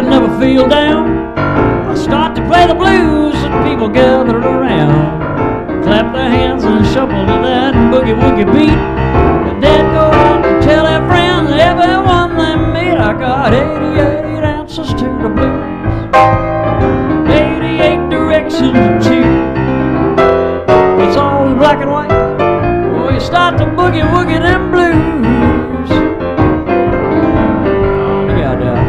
can never feel down. I start to play the blues and people gather around, clap their hands and shuffle to that boogie-woogie beat. And then go out and tell their friends, everyone they meet, I got 88 answers to the blues, 88 directions to choose. It's all in black and white. We start to boogie-woogie them blues. Oh, look out there.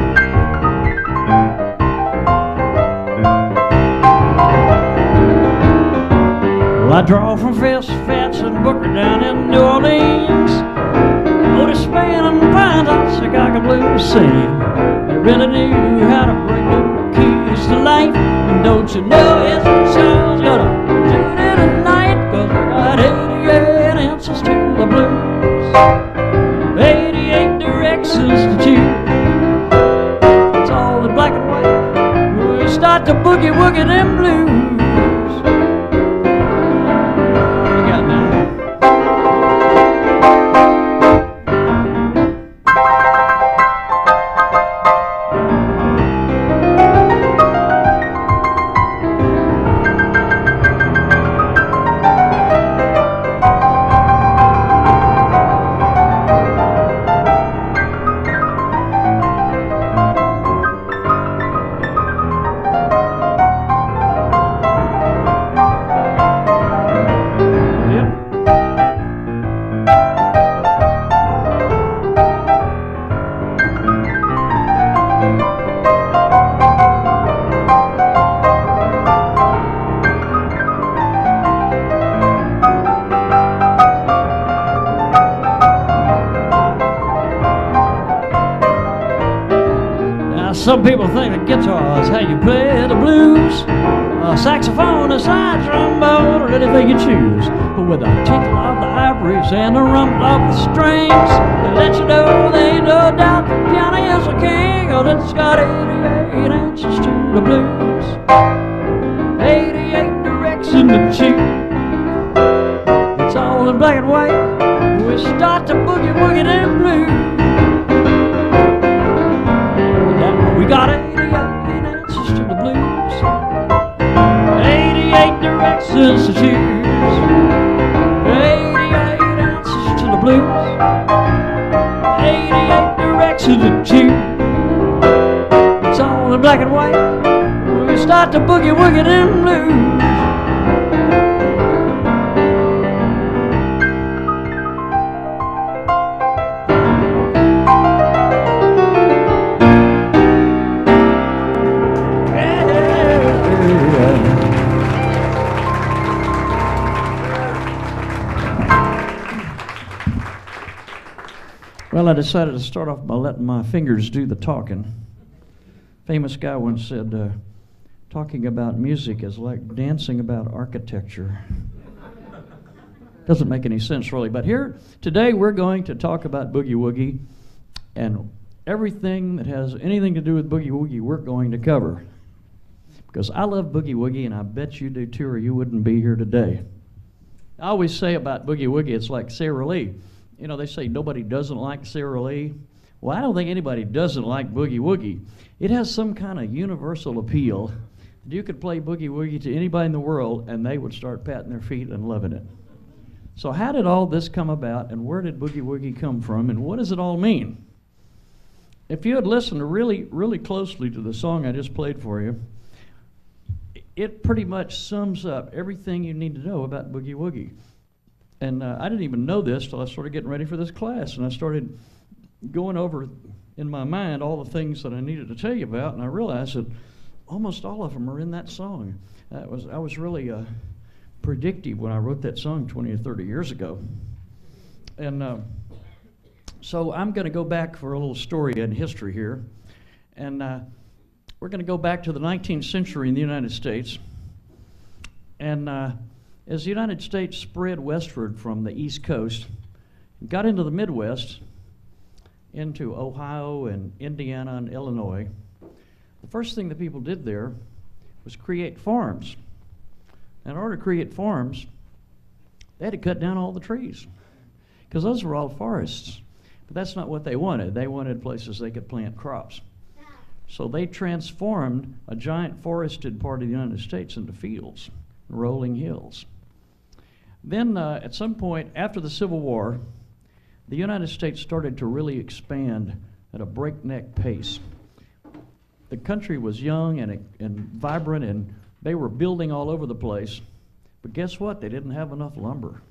Well, I draw from Fest, Fats, and Booker down in New Orleans. Otis Spann and Pine Top, Chicago blues sing. They really knew how to bring the keys to life. And don't you know Ezra Charles gonna do it tonight? 'Cause I got 88 answers to the blues, 88 directions to choose. It's all in black and white. We start to boogie-woogie them blues. Some people think the guitar is how you play the blues, a saxophone, a side trombone, or anything you choose. But with the tinkle of the ivories and the rumble of the strings, they let you know there ain't no doubt the piano is a king. Oh, it's got 88 answers to the blues, 88 directions to choose. It's all in black and white. We start to boogie-woogie them blues. We got 88 answers to the blues, 88 directions to choose, 88 answers to the blues, 88 directions to choose. It's all in black and white. We start to boogie-woogie them blues. Well, I decided to start off by letting my fingers do the talking. Famous guy once said, talking about music is like dancing about architecture. Doesn't make any sense, really. But here, today, we're going to talk about boogie-woogie, and everything that has anything to do with boogie-woogie, we're going to cover. Because I love boogie-woogie, and I bet you do too, or you wouldn't be here today. I always say about boogie-woogie, it's like Sara Lee. You know, they say nobody doesn't like Sara Lee. Well, I don't think anybody doesn't like boogie-woogie. It has some kind of universal appeal. You could play boogie-woogie to anybody in the world, and they would start patting their feet and loving it. So how did all this come about, and where did boogie-woogie come from, and what does it all mean? If you had listened really, really closely to the song I just played for you, it pretty much sums up everything you need to know about boogie-woogie. And I didn't even know this till I started getting ready for this class, and I started going over in my mind all the things that I needed to tell you about, and I realized that almost all of them are in that song. I was really predictive when I wrote that song 20 or 30 years ago. And so I'm going to go back for a little story in history here, and we're going to go back to the 19th century in the United States. And as the United States spread westward from the East Coast, got into the Midwest, into Ohio and Indiana and Illinois, the first thing the people did there was create farms. In order to create farms, they had to cut down all the trees, because those were all forests. But that's not what they wanted. They wanted places they could plant crops. So they transformed a giant forested part of the United States into fields, rolling hills. Then at some point after the Civil War, the United States started to really expand at a breakneck pace. The country was young and vibrant, and they were building all over the place. But guess what? They didn't have enough lumber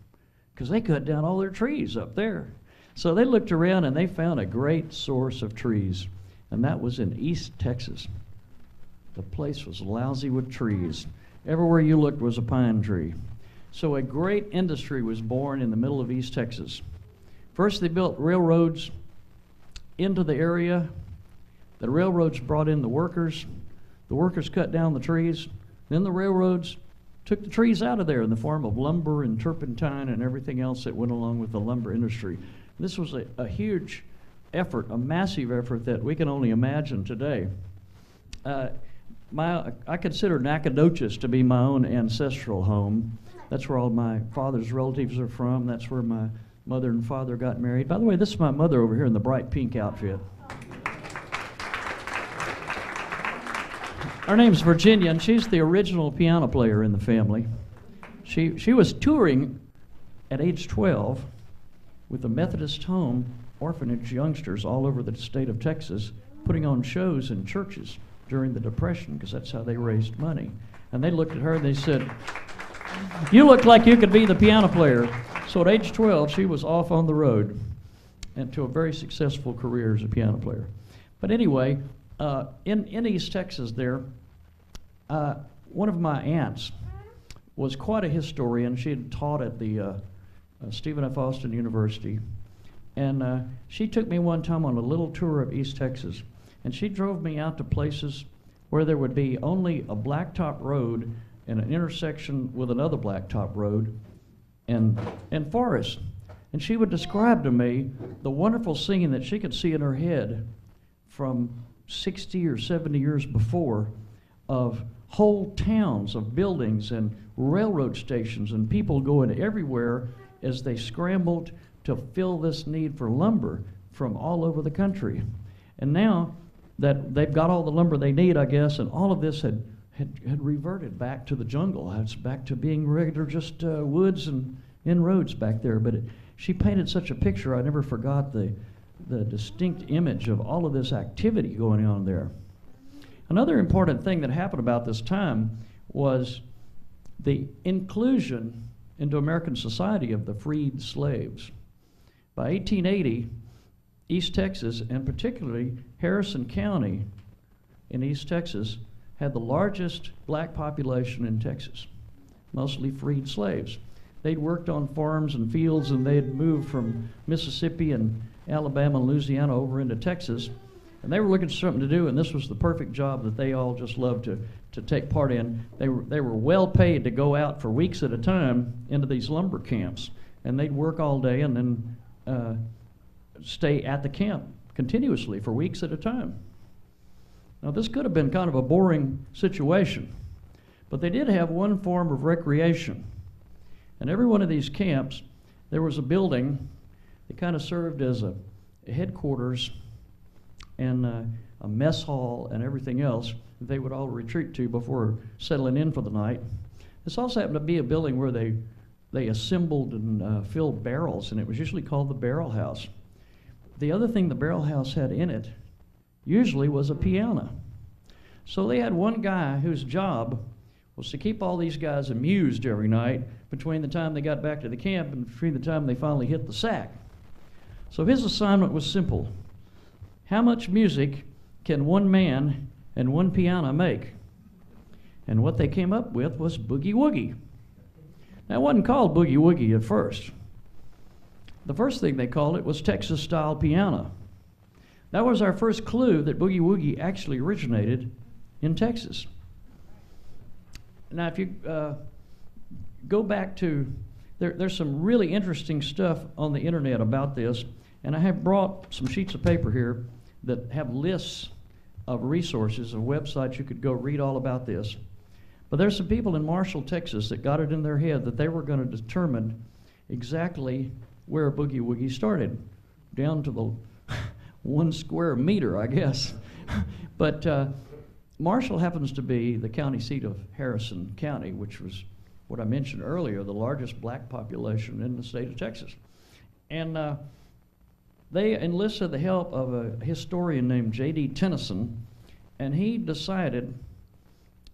because they cut down all their trees up there. So they looked around and they found a great source of trees, and that was in East Texas. The place was lousy with trees. Everywhere you looked was a pine tree. So a great industry was born in the middle of East Texas. First they built railroads into the area. The railroads brought in the workers. The workers cut down the trees. Then the railroads took the trees out of there in the form of lumber and turpentine and everything else that went along with the lumber industry. This was a huge effort, a massive effort that we can only imagine today. I consider Nacogdoches to be my own ancestral home. That's where all my father's relatives are from. That's where my mother and father got married. By the way, this is my mother over here in the bright pink outfit. Her name's Virginia, and she's the original piano player in the family. She was touring at age 12 with the Methodist Home orphanage youngsters all over the state of Texas, putting on shows in churches during the Depression, because that's how they raised money. And they looked at her and they said, "You look like you could be the piano player." So at age 12, she was off on the road and to a very successful career as a piano player. But anyway, in East Texas there, one of my aunts was quite a historian. She had taught at the Stephen F. Austin University. And she took me one time on a little tour of East Texas. And she drove me out to places where there would be only a blacktop road and an intersection with another blacktop road and forest. And she would describe to me the wonderful singing that she could see in her head from 60 or 70 years before of whole towns of buildings and railroad stations and people going everywhere as they scrambled to fill this need for lumber from all over the country. And now that they've got all the lumber they need, I guess, and all of this had reverted back to the jungle. It's back to being regular just woods and inroads back there. But she painted such a picture, I never forgot the distinct image of all of this activity going on there. Another important thing that happened about this time was the inclusion into American society of the freed slaves. By 1880, East Texas, and particularly Harrison County in East Texas, had the largest black population in Texas, mostly freed slaves. They'd worked on farms and fields, and they'd moved from Mississippi and Alabama and Louisiana over into Texas, and they were looking for something to do, and this was the perfect job that they all just loved to take part in. They were well paid to go out for weeks at a time into these lumber camps, and they'd work all day and then stay at the camp continuously for weeks at a time. Now this could have been kind of a boring situation, but they did have one form of recreation. And every one of these camps, there was a building that kind of served as a headquarters and a mess hall and everything else that they would all retreat to before settling in for the night. This also happened to be a building where they assembled and filled barrels, and it was usually called the barrel house. The other thing the barrel house had in it usually was a piano. So they had one guy whose job was to keep all these guys amused every night between the time they got back to the camp and between the time they finally hit the sack. So his assignment was simple. How much music can one man and one piano make? And what they came up with was boogie-woogie. Now, it wasn't called boogie-woogie at first. The first thing they called it was Texas-style piano. That was our first clue that boogie-woogie actually originated in Texas. Now, if you go back to, there's some really interesting stuff on the internet about this, and I have brought some sheets of paper here that have lists of resources, of websites you could go read all about this. But there's some people in Marshall, Texas that got it in their head that they were going to determine exactly where boogie-woogie started, down to the 1 square meter, I guess. But Marshall happens to be the county seat of Harrison County, which was what I mentioned earlier, the largest black population in the state of Texas. And they enlisted the help of a historian named J.D. Tennyson, and he decided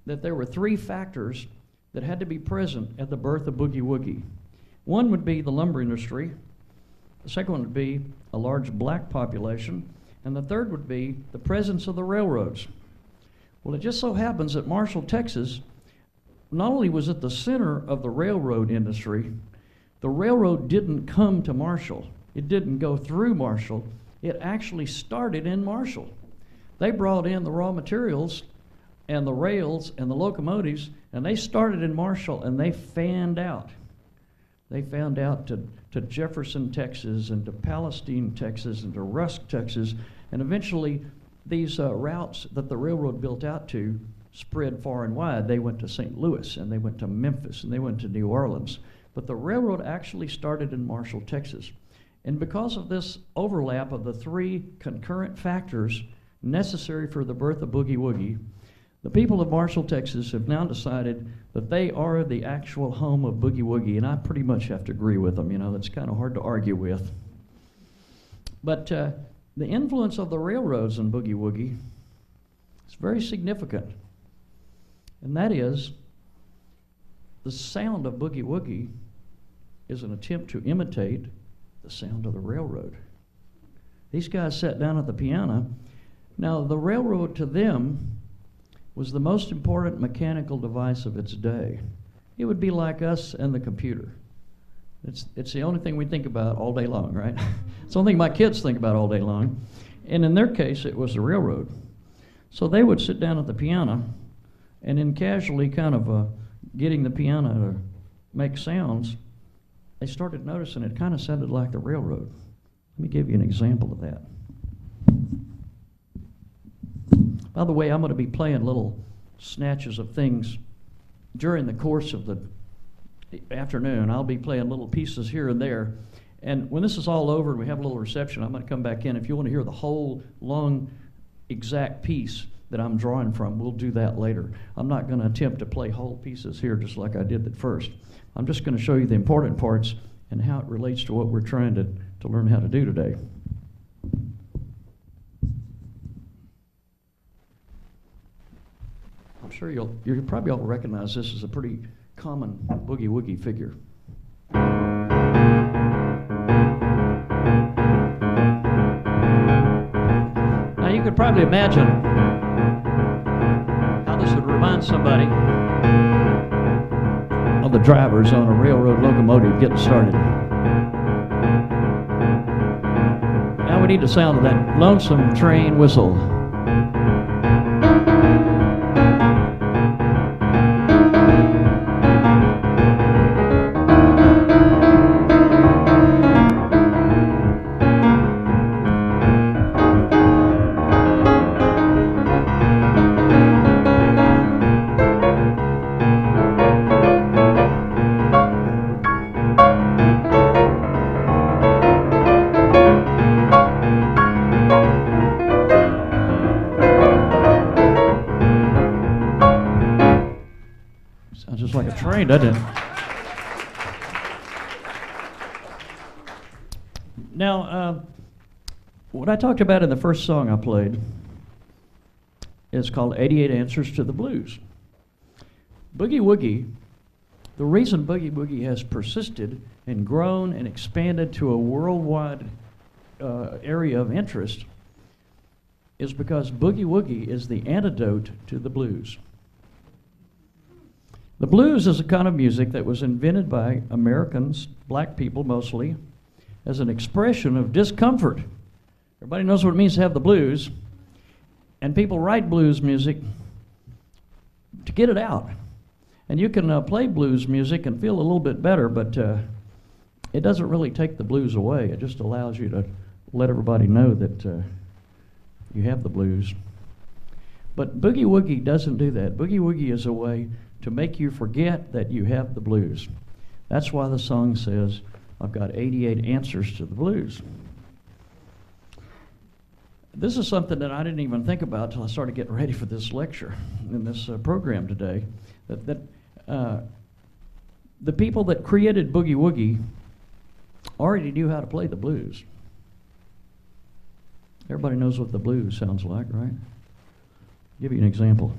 that there were 3 factors that had to be present at the birth of boogie-woogie. One would be the lumber industry, the second one would be a large black population, and the third would be the presence of the railroads. Well, it just so happens that Marshall, Texas, not only was it the center of the railroad industry, the railroad didn't come to Marshall. It didn't go through Marshall. It actually started in Marshall. They brought in the raw materials and the rails and the locomotives, and they started in Marshall, and they fanned out. They fanned out to Jefferson, Texas, and to Palestine, Texas, and to Rusk, Texas, and eventually these routes that the railroad built out to spread far and wide. They went to St. Louis, and they went to Memphis, and they went to New Orleans. But the railroad actually started in Marshall, Texas. And because of this overlap of the 3 concurrent factors necessary for the birth of boogie-woogie, the people of Marshall, Texas have now decided that they are the actual home of boogie-woogie, and I pretty much have to agree with them. You know, that's kind of hard to argue with. But the influence of the railroads in boogie-woogie is very significant, and that is the sound of boogie-woogie is an attempt to imitate the sound of the railroad. These guys sat down at the piano. Now, the railroad to them was the most important mechanical device of its day. It would be like us and the computer. It's the only thing we think about all day long, right? It's the only thing my kids think about all day long. And in their case, it was the railroad. So they would sit down at the piano, and in casually kind of getting the piano to make sounds, they started noticing it kind of sounded like the railroad. Let me give you an example of that. By the way, I'm going to be playing little snatches of things during the course of the afternoon. I'll be playing little pieces here and there. And when this is all over and we have a little reception, I'm going to come back in. If you want to hear the whole long exact piece that I'm drawing from, we'll do that later. I'm not going to attempt to play whole pieces here just like I did at first. I'm just going to show you the important parts and how it relates to what we're trying to learn how to do today. I'm sure you'll probably all recognize this as a pretty common boogie-woogie figure. Now you could probably imagine how this would remind somebody of the drivers on a railroad locomotive getting started. Now we need the sound of that lonesome train whistle. Train, doesn't it? Now, what I talked about in the first song I played is called 88 Answers to the Blues. Boogie-woogie, the reason boogie-woogie has persisted and grown and expanded to a worldwide area of interest is because boogie-woogie is the antidote to the blues. The blues is a kind of music that was invented by Americans, black people mostly, as an expression of discomfort. Everybody knows what it means to have the blues, and people write blues music to get it out. And you can play blues music and feel a little bit better, but it doesn't really take the blues away. It just allows you to let everybody know that you have the blues. But boogie-woogie doesn't do that. Boogie-woogie is a way to make you forget that you have the blues. That's why the song says, I've got 88 answers to the blues. this is something that I didn't even think about until I started getting ready for this lecture in this program today. The people that created Boogie-Woogie already knew how to play the blues. Everybody knows what the blues sounds like, right? I'll give you an example.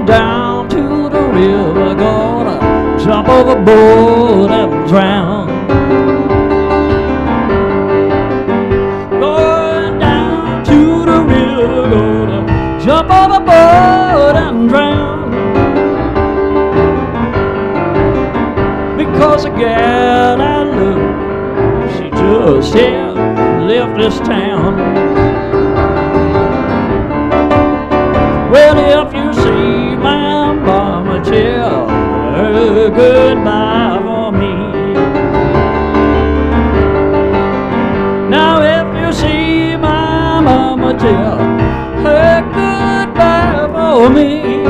Down to the river, gonna jump overboard and drown. Going down to the river, gonna jump overboard and drown. Because the gal I love, she just left this town. Well, if you see my mama, tell her goodbye for me. Now if you see my mama, tell her goodbye for me.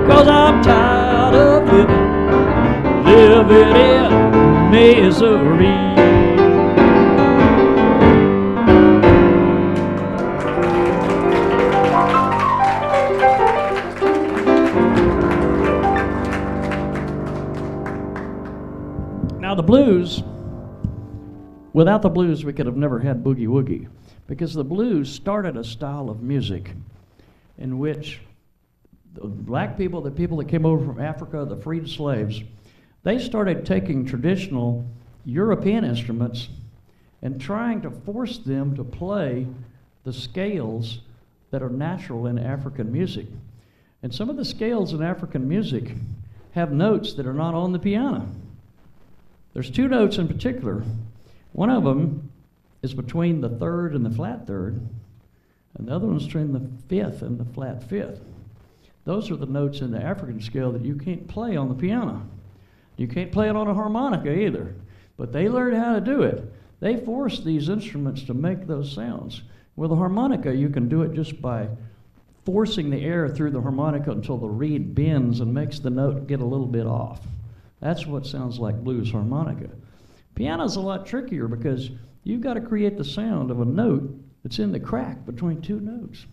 'Cause I'm tired of living in misery. Now the blues, without the blues we could have never had Boogie-Woogie, because the blues started a style of music in which the black people, the people that came over from Africa, the freed slaves, they started taking traditional European instruments and trying to force them to play the scales that are natural in African music. And some of the scales in African music have notes that are not on the piano. There's two notes in particular. One of them is between the third and the flat third, and the other one's between the fifth and the flat fifth. Those are the notes in the African scale that you can't play on the piano. You can't play it on a harmonica either, but they learned how to do it. They forced these instruments to make those sounds. With a harmonica, you can do it just by forcing the air through the harmonica until the reed bends and makes the note get a little bit off. That's what sounds like blues harmonica. Piano's a lot trickier because you've got to create the sound of a note that's in the crack between two notes.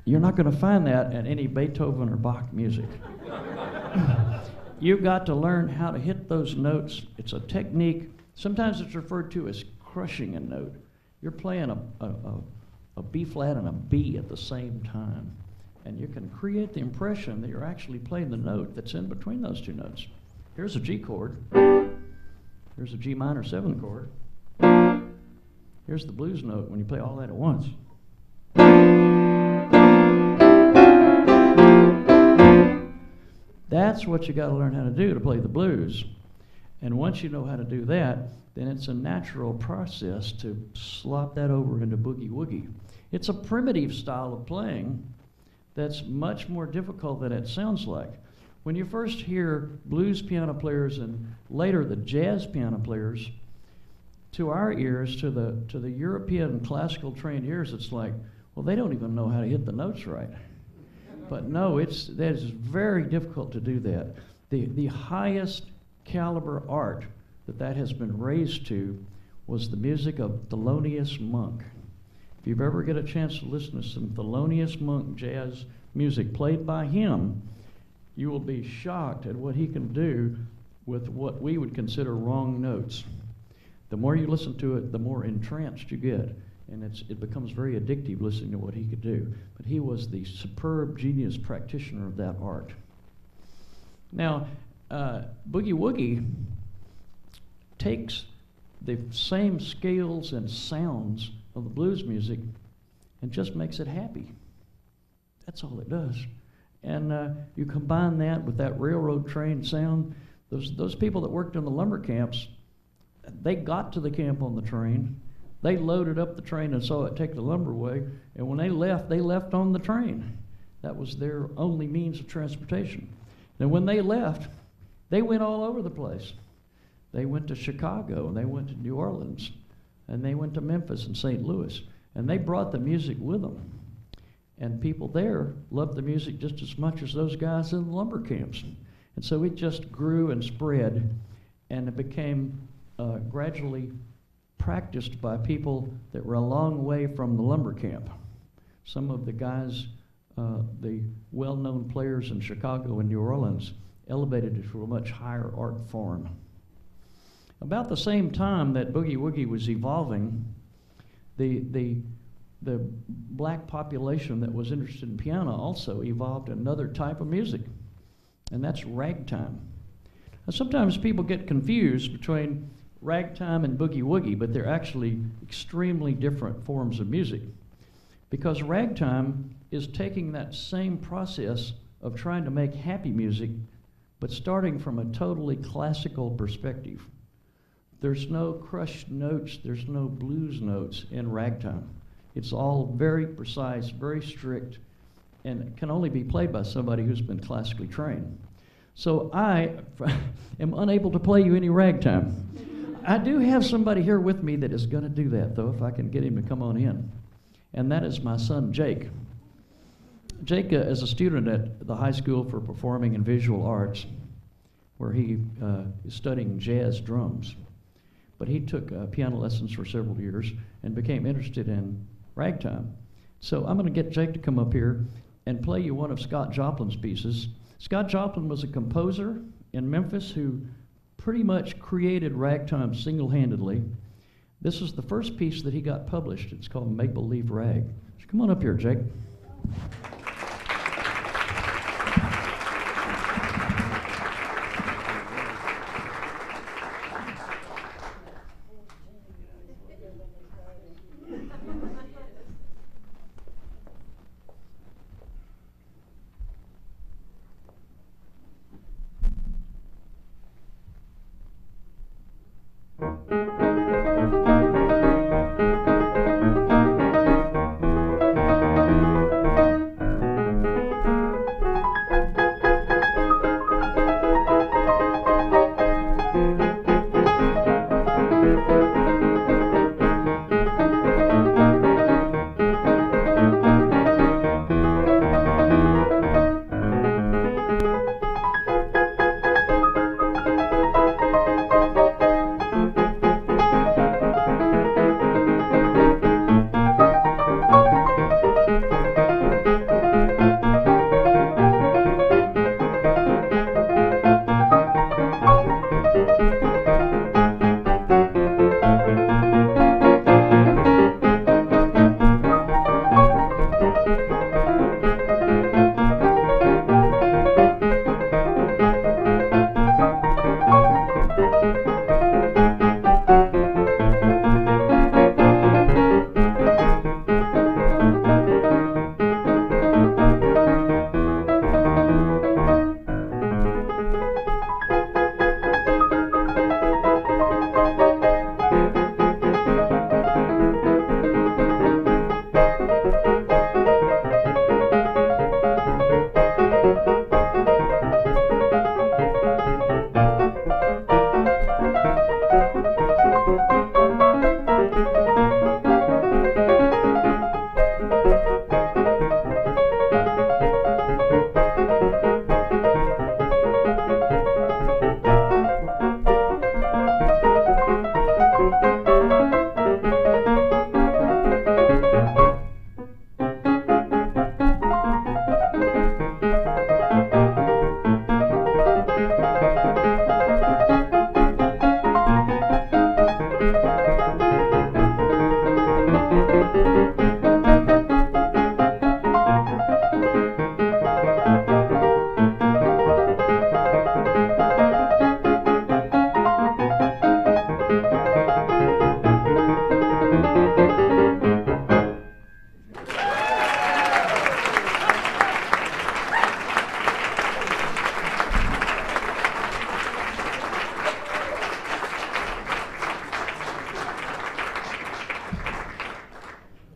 You're not going to find that in any Beethoven or Bach music. You've got to learn how to hit those notes. It's a technique. Sometimes it's referred to as crushing a note. You're playing a B flat and a B at the same time. And you can create the impression that you're actually playing the note that's in between those two notes. Here's a G chord. Here's a G minor 7 chord. Here's the blues note when you play all that at once. That's what you got to learn how to do to play the blues. And once you know how to do that, then it's a natural process to slop that over into Boogie-Woogie. It's a primitive style of playing that's much more difficult than it sounds like. When you first hear blues piano players and later the jazz piano players, to our ears, to the European classical trained ears, it's like, well, they don't even know how to hit the notes right. But no, that is very difficult to do that. The highest caliber art that has been raised to was the music of Thelonious Monk. If you've ever get a chance to listen to some Thelonious Monk jazz music played by him, you will be shocked at what he can do with what we would consider wrong notes. The more you listen to it, the more entranced you get. And it becomes very addictive listening to what he could do. But he was the superb genius practitioner of that art. Now, Boogie-Woogie takes the same scales and sounds of the blues music and just makes it happy. That's all it does. And you combine that with that railroad train sound, Those people that worked in the lumber camps, they got to the camp on the train. They loaded up the train and saw it take the lumber away, and when they left on the train. That was their only means of transportation. And when they left, they went all over the place. They went to Chicago, and they went to New Orleans, and they went to Memphis and St. Louis, and they brought the music with them. And people there loved the music just as much as those guys in the lumber camps. And so it just grew and spread, and it became gradually practiced by people that were a long way from the lumber camp. Some of the guys, the well-known players in Chicago and New Orleans, elevated it to a much higher art form. About the same time that boogie-woogie was evolving, the black population that was interested in piano also evolved another type of music, and that's ragtime. Now, sometimes people get confused between ragtime and boogie-woogie, but they're actually extremely different forms of music, because ragtime is taking that same process of trying to make happy music, but starting from a totally classical perspective. There's no crushed notes, there's no blues notes in ragtime. It's all very precise, very strict, and it can only be played by somebody who's been classically trained. So I am unable to play you any ragtime. I do have somebody here with me that is going to do that, though, if I can get him to come on in. And that is my son, Jake. Jake is a student at the High School for Performing and Visual Arts, where he is studying jazz drums. But he took piano lessons for several years and became interested in ragtime. So I'm going to get Jake to come up here and play you one of Scott Joplin's pieces. Scott Joplin was a composer in Memphis who pretty much created ragtime single-handedly. This is the first piece that he got published. It's called Make Believe Rag. So come on up here, Jake.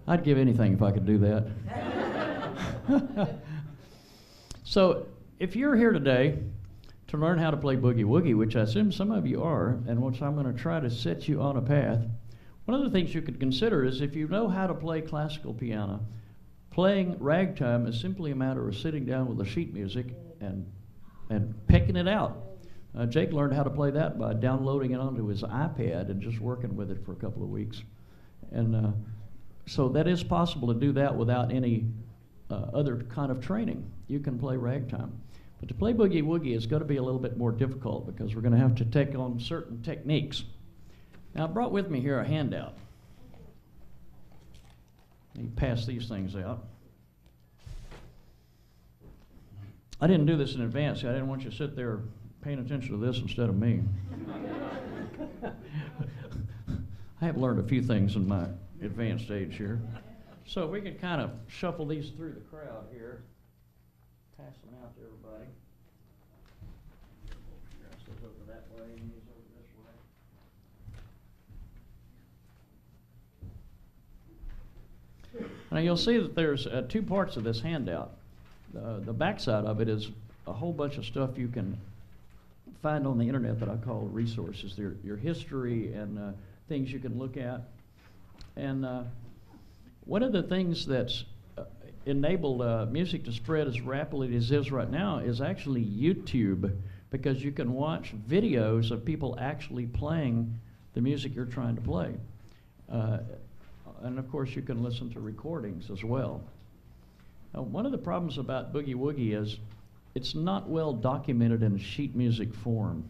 I'd give anything if I could do that. So, if you're here today to learn how to play boogie-woogie, which I assume some of you are, and which I'm going to try to set you on a path, one of the things you could consider is if you know how to play classical piano, playing ragtime is simply a matter of sitting down with the sheet music and picking it out. Jake learned how to play that by downloading it onto his iPad and just working with it for a couple of weeks. And so that is possible to do that without any other kind of training. You can play ragtime. But to play boogie-woogie is going to be a little bit more difficult because we're going to have to take on certain techniques. Now, I brought with me here a handout. Let me pass these things out. I didn't do this in advance. I didn't want you to sit there paying attention to this instead of me. I have learned a few things in my advanced age here. So if we can kind of shuffle these through the crowd here, pass them out to everybody. Those over that way and these over this way. Now you'll see that there's two parts of this handout. The back side of it is a whole bunch of stuff you can find on the internet that I call resources. Your history and things you can look at. And one of the things that's enabled music to spread as rapidly as it is right now is actually YouTube, because you can watch videos of people actually playing the music you're trying to play. And of course you can listen to recordings as well. Now, one of the problems about boogie-woogie is it's not well documented in sheet music form.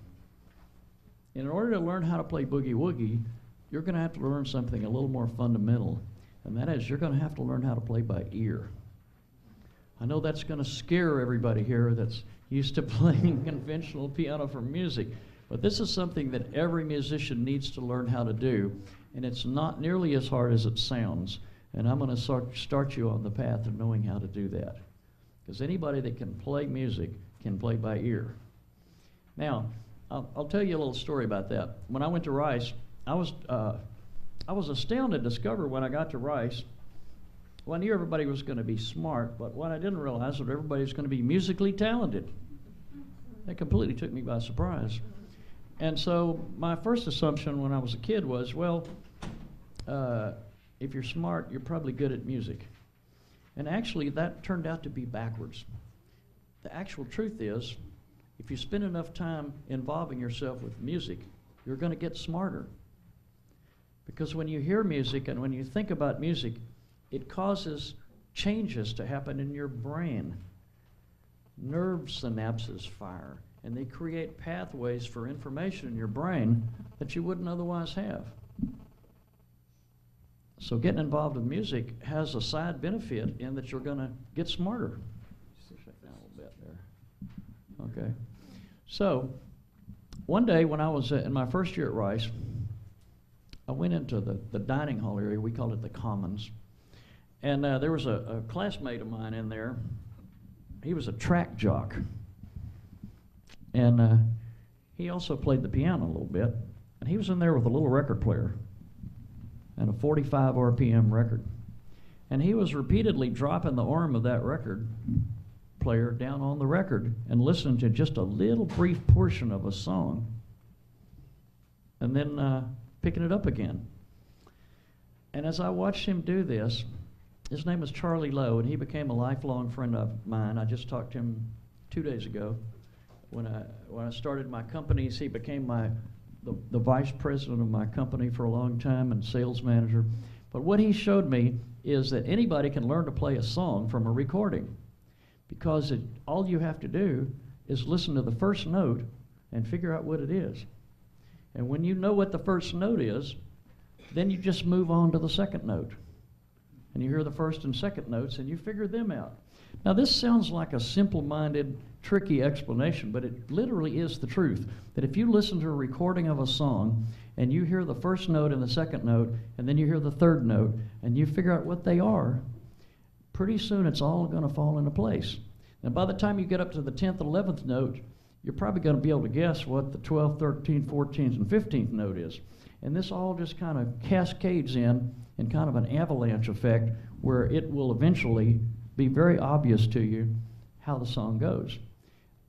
In order to learn how to play boogie-woogie, you're going to have to learn something a little more fundamental, and that is you're going to have to learn how to play by ear. I know that's going to scare everybody here that's used to playing conventional piano for music, but this is something that every musician needs to learn how to do, and it's not nearly as hard as it sounds. And I'm going to start you on the path of knowing how to do that, because anybody that can play music can play by ear. Now, I'll tell you a little story about that. When I went to Rice, I was astounded to discover when I got to Rice, well, I knew everybody was going to be smart, but what I didn't realize was everybody was going to be musically talented. That completely took me by surprise. And so my first assumption when I was a kid was, well, if you're smart, you're probably good at music. And actually, that turned out to be backwards. The actual truth is, if you spend enough time involving yourself with music, you're going to get smarter. Because when you hear music and when you think about music, it causes changes to happen in your brain. Nerve synapses fire, and they create pathways for information in your brain that you wouldn't otherwise have. So getting involved with music has a side benefit in that you're going to get smarter. Push that down a little bit there. Okay. So one day when I was in my first year at Rice, I went into the dining hall area. We called it the Commons. And there was a classmate of mine in there. He was a track jock. And he also played the piano a little bit. And he was in there with a little record player and a 45 RPM record. And he was repeatedly dropping the arm of that record player down on the record and listening to just a little brief portion of a song and then picking it up again. And as I watched him do this, his name was Charlie Lowe, and he became a lifelong friend of mine. I just talked to him 2 days ago. When I started my companies, he became the vice president of my company for a long time and sales manager. But what he showed me is that anybody can learn to play a song from a recording, because all you have to do is listen to the first note and figure out what it is. And when you know what the first note is, then you just move on to the second note. And you hear the first and second notes and you figure them out. Now this sounds like a simple-minded, tricky explanation, but it literally is the truth. That if you listen to a recording of a song and you hear the first note and the second note, and then you hear the third note, and you figure out what they are, pretty soon it's all going to fall into place. And by the time you get up to the 10th, 11th note, you're probably going to be able to guess what the 12th, 13th, 14th, and 15th note is. And this all just kind of cascades in kind of an avalanche effect where it will eventually be very obvious to you how the song goes.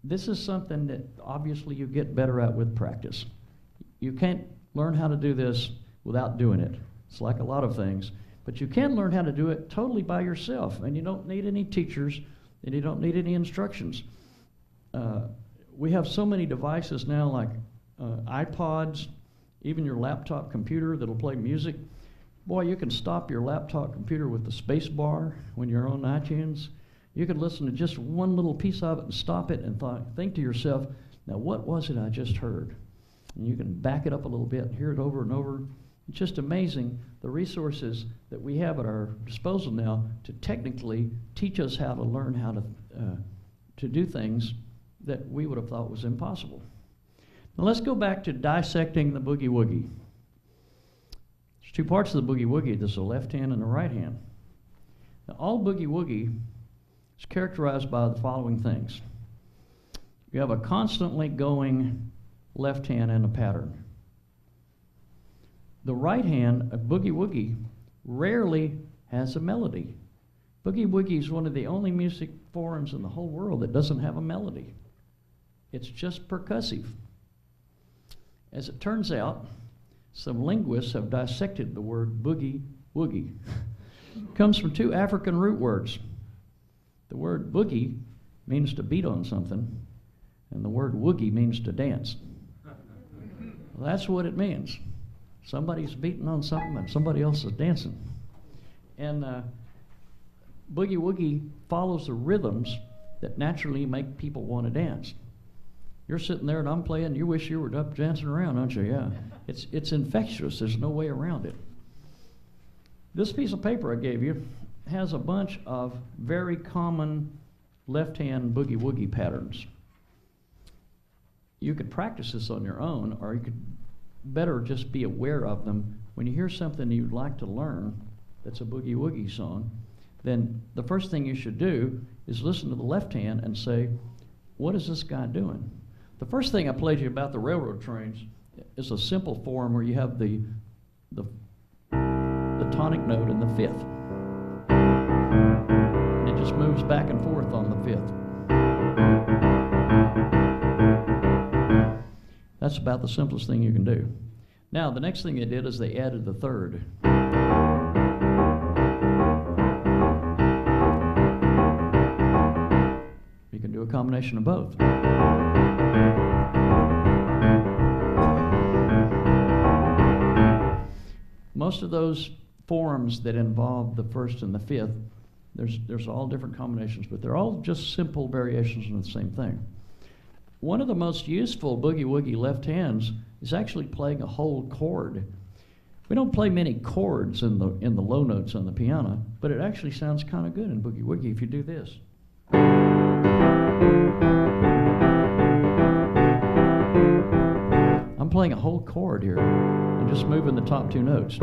This is something that obviously you get better at with practice. You can't learn how to do this without doing it. It's like a lot of things. But you can learn how to do it totally by yourself, and you don't need any teachers, and you don't need any instructions. We have so many devices now, like iPods, even your laptop computer that'll play music. Boy, you can stop your laptop computer with the space bar when you're on iTunes. You can listen to just one little piece of it and stop it and think to yourself, now what was it I just heard? And you can back it up a little bit and hear it over and over. It's just amazing the resources that we have at our disposal now to technically teach us how to learn how to do things that we would have thought was impossible. Now let's go back to dissecting the boogie-woogie. There's two parts of the boogie-woogie. There's the left hand and the right hand. Now all boogie-woogie is characterized by the following things. You have a constantly going left hand and a pattern. The right hand, a boogie-woogie, rarely has a melody. Boogie-woogie is one of the only music forms in the whole world that doesn't have a melody. It's just percussive. As it turns out, some linguists have dissected the word boogie-woogie. It comes from two African root words. The word boogie means to beat on something, and the word woogie means to dance. Well, that's what it means. Somebody's beating on something and somebody else is dancing. And boogie-woogie follows the rhythms that naturally make people want to dance. You're sitting there and I'm playing, you wish you were up dancing around, don't you? Yeah. It's infectious. There's no way around it. This piece of paper I gave you has a bunch of very common left-hand boogie-woogie patterns. You could practice this on your own, or you could better just be aware of them. When you hear something you'd like to learn that's a boogie-woogie song, then the first thing you should do is listen to the left hand and say, what is this guy doing? The first thing I played you about the railroad trains is a simple form where you have the tonic note in the fifth. And it just moves back and forth on the fifth. That's about the simplest thing you can do. Now, the next thing they did is they added the third. You can do a combination of both. Most of those forms that involve the first and the fifth, there's all different combinations, but they're all just simple variations of the same thing. One of the most useful boogie-woogie left hands is actually playing a whole chord. We don't play many chords in the low notes on the piano, but it actually sounds kind of good in boogie-woogie if you do this. I'm playing a whole chord here. I'm just moving the top two notes.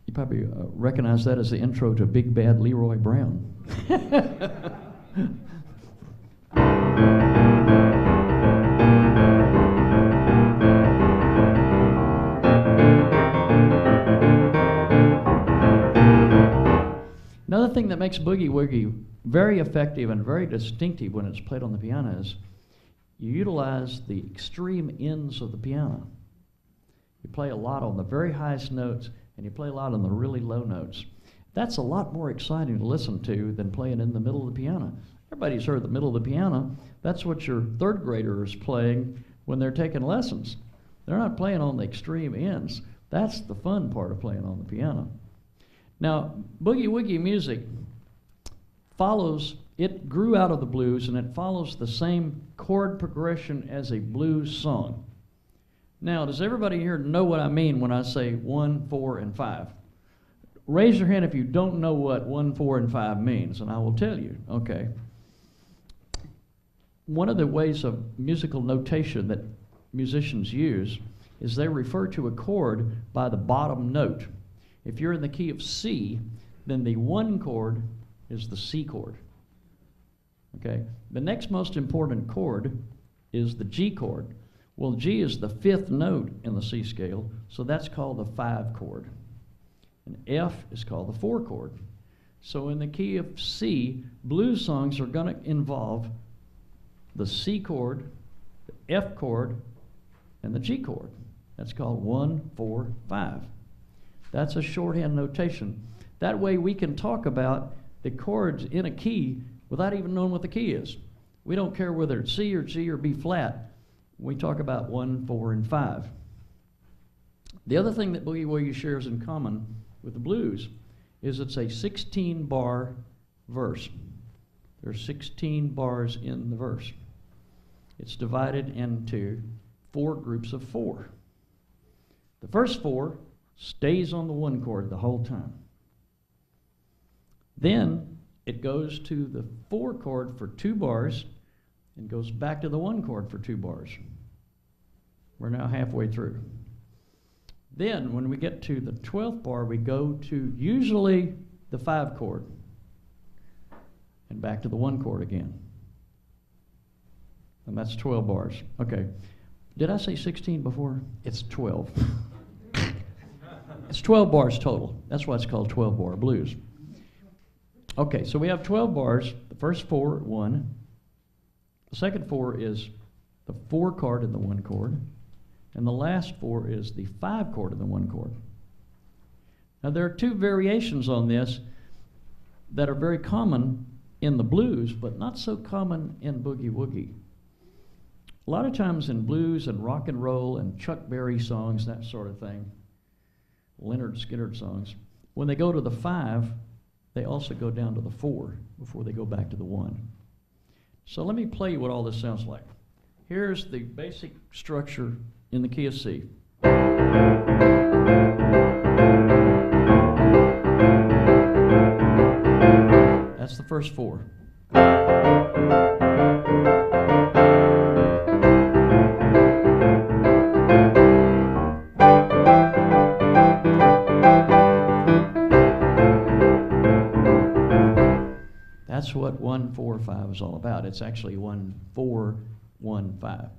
You probably recognize that as the intro to Big Bad Leroy Brown. Another thing that makes boogie-woogie very effective and very distinctive when it's played on the piano is you utilize the extreme ends of the piano. You play a lot on the very highest notes, and you play a lot on the really low notes. That's a lot more exciting to listen to than playing in the middle of the piano. Everybody's heard the middle of the piano. That's what your third grader is playing when they're taking lessons. They're not playing on the extreme ends. That's the fun part of playing on the piano. Now, boogie-woogie music it grew out of the blues, and it follows the same chord progression as a blues song. Now, does everybody here know what I mean when I say 1, 4, and 5? Raise your hand if you don't know what 1, 4, and 5 means, and I will tell you. Okay. One of the ways of musical notation that musicians use is they refer to a chord by the bottom note. If you're in the key of C, then the 1 chord is the C chord. Okay, the next most important chord is the G chord. Well, G is the 5th note in the C scale, so that's called the 5 chord. And F is called the 4 chord. So in the key of C, blues songs are going to involve the C chord, the F chord, and the G chord. That's called 1, 4, 5. That's a shorthand notation. That way we can talk about the chords in a key without even knowing what the key is. We don't care whether it's C or G or B flat. We talk about 1, 4, and 5. The other thing that Boogie-Woogie shares in common with the blues is it's a 16-bar verse. There's 16 bars in the verse. It's divided into 4 groups of 4. The first 4 stays on the 1 chord the whole time. Then it goes to the 4 chord for 2 bars and goes back to the 1 chord for 2 bars. We're now halfway through. Then when we get to the 12th bar, we go to usually the 5 chord and back to the 1 chord again. And that's 12 bars. Okay. Did I say 16 before? It's 12. It's 12 bars total. That's why it's called 12-bar blues. Okay, so we have 12 bars. The first 4, 1. The second 4 is the 4 chord in the 1 chord. And the last 4 is the 5 chord in the 1 chord. Now there are 2 variations on this that are very common in the blues, but not so common in boogie-woogie. A lot of times in blues and rock and roll and Chuck Berry songs, that sort of thing, Leonard Skinner songs, when they go to the 5, they also go down to the 4 before they go back to the 1. So let me play you what all this sounds like. Here's the basic structure in the key of C. That's the first 4. That's what 1, 4, 5 is all about. It's actually 1, 4, 1, 5.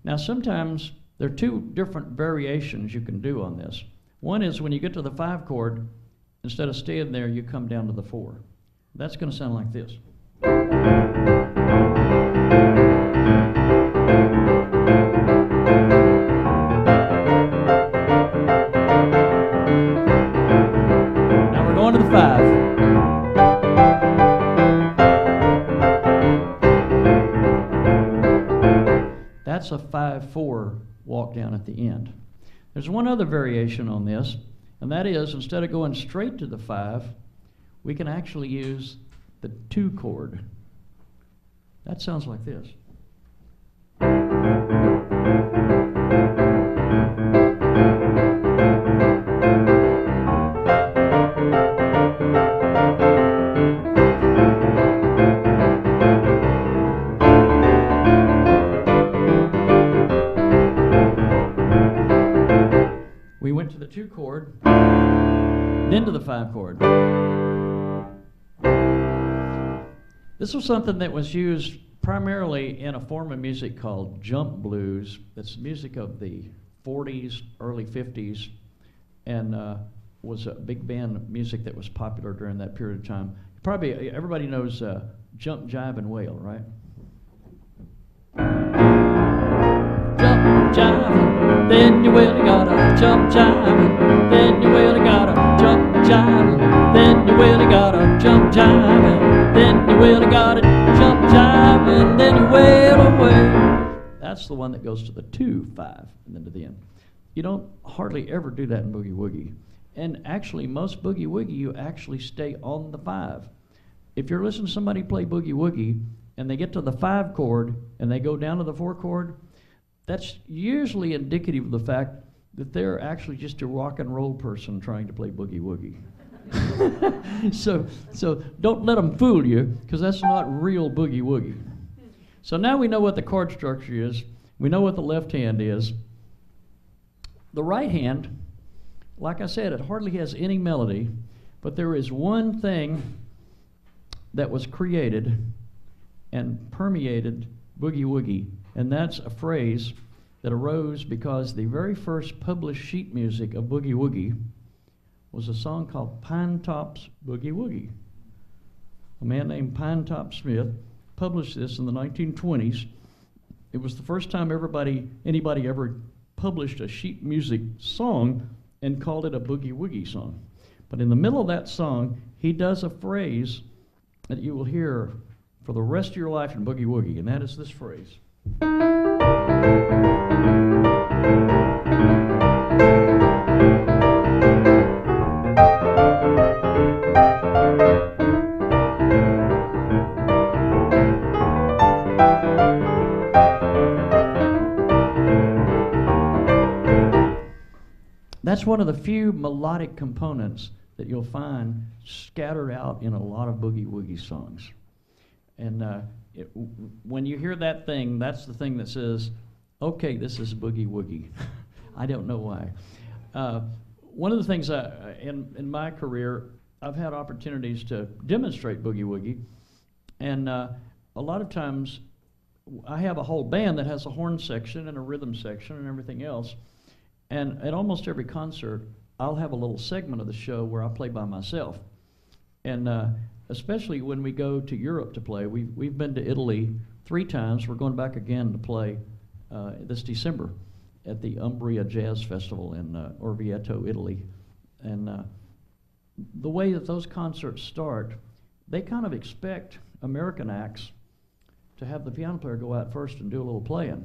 Now sometimes there are 2 different variations you can do on this. One is when you get to the 5 chord, instead of staying there, you come down to the 4. That's going to sound like this. Now we're going to the 5. That's a 5-4 walk down at the end. There's one other variation on this, and that is instead of going straight to the 5, we can actually use the 2 chord. That sounds like this. We went to the 2 chord, then to the 5 chord. This was something that was used primarily in a form of music called jump blues. That's music of the 40s, early 50s, and was a big band of music that was popular during that period of time. Probably everybody knows Jump, Jive, and Wail, right? Jump, jive, then you really gotta jump, jive, then you really gotta jump, jive, then you really gotta jump, jive, then you really gotta jump, jive, and then you wail away. That's the one that goes to the 2, 5, and then to the end. You don't hardly ever do that in boogie-woogie. And actually, most boogie-woogie, you actually stay on the 5. If you're listening to somebody play boogie-woogie, and they get to the 5 chord, and they go down to the 4 chord, that's usually indicative of the fact that they're actually just a rock and roll person trying to play boogie-woogie. So don't let them fool you, because that's not real boogie-woogie. So now we know what the chord structure is. We know what the left hand is. The right hand, like I said, it hardly has any melody, but there is one thing that was created and permeated boogie-woogie. And that's a phrase that arose because the very first published sheet music of boogie-woogie was a song called Pine Top's Boogie-Woogie. A man named Pine Top Smith published this in the 1920s. It was the first time anybody ever published a sheet music song and called it a boogie-woogie song. But in the middle of that song, he does a phrase that you will hear for the rest of your life in boogie-woogie, and that is this phrase. That's one of the few melodic components that you'll find scattered out in a lot of boogie-woogie songs. And when you hear that thing, that's the thing that says, okay, this is boogie-woogie. I don't know why. One of the things in my career, I've had opportunities to demonstrate boogie-woogie, and a lot of times I have a whole band that has a horn section and a rhythm section and everything else. And at almost every concert, I'll have a little segment of the show where I play by myself. And especially when we go to Europe to play, we've been to Italy 3 times. We're going back again to play this December at the Umbria Jazz Festival in Orvieto, Italy. And the way that those concerts start, they kind of expect American acts to have the piano player go out first and do a little playing.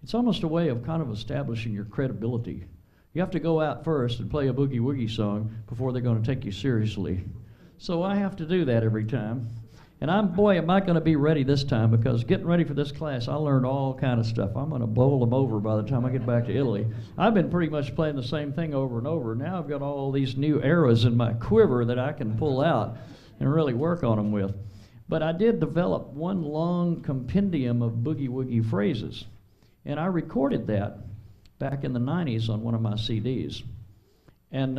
It's almost a way of kind of establishing your credibility. You have to go out first and play a boogie-woogie song before they're going to take you seriously. So I have to do that every time. And am I going to be ready this time, because getting ready for this class, I learned all kind of stuff. I'm going to bowl them over by the time I get back to Italy. I've been pretty much playing the same thing over and over. Now I've got all these new arrows in my quiver that I can pull out and really work on them with. But I did develop one long compendium of boogie-woogie phrases. And I recorded that back in the 90s on one of my CDs. And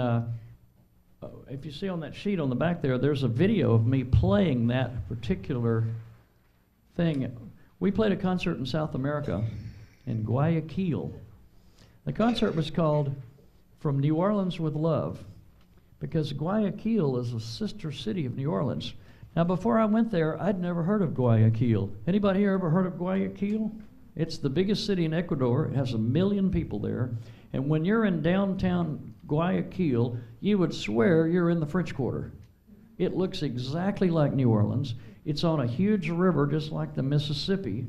if you see on that sheet on the back there, there's a video of me playing that particular thing. We played a concert in South America in Guayaquil. The concert was called From New Orleans with Love, because Guayaquil is a sister city of New Orleans. Now, before I went there, I'd never heard of Guayaquil. Anybody here ever heard of Guayaquil? It's the biggest city in Ecuador. It has 1 million people there. And when you're in downtown Guayaquil, you would swear you're in the French Quarter. It looks exactly like New Orleans. It's on a huge river, just like the Mississippi,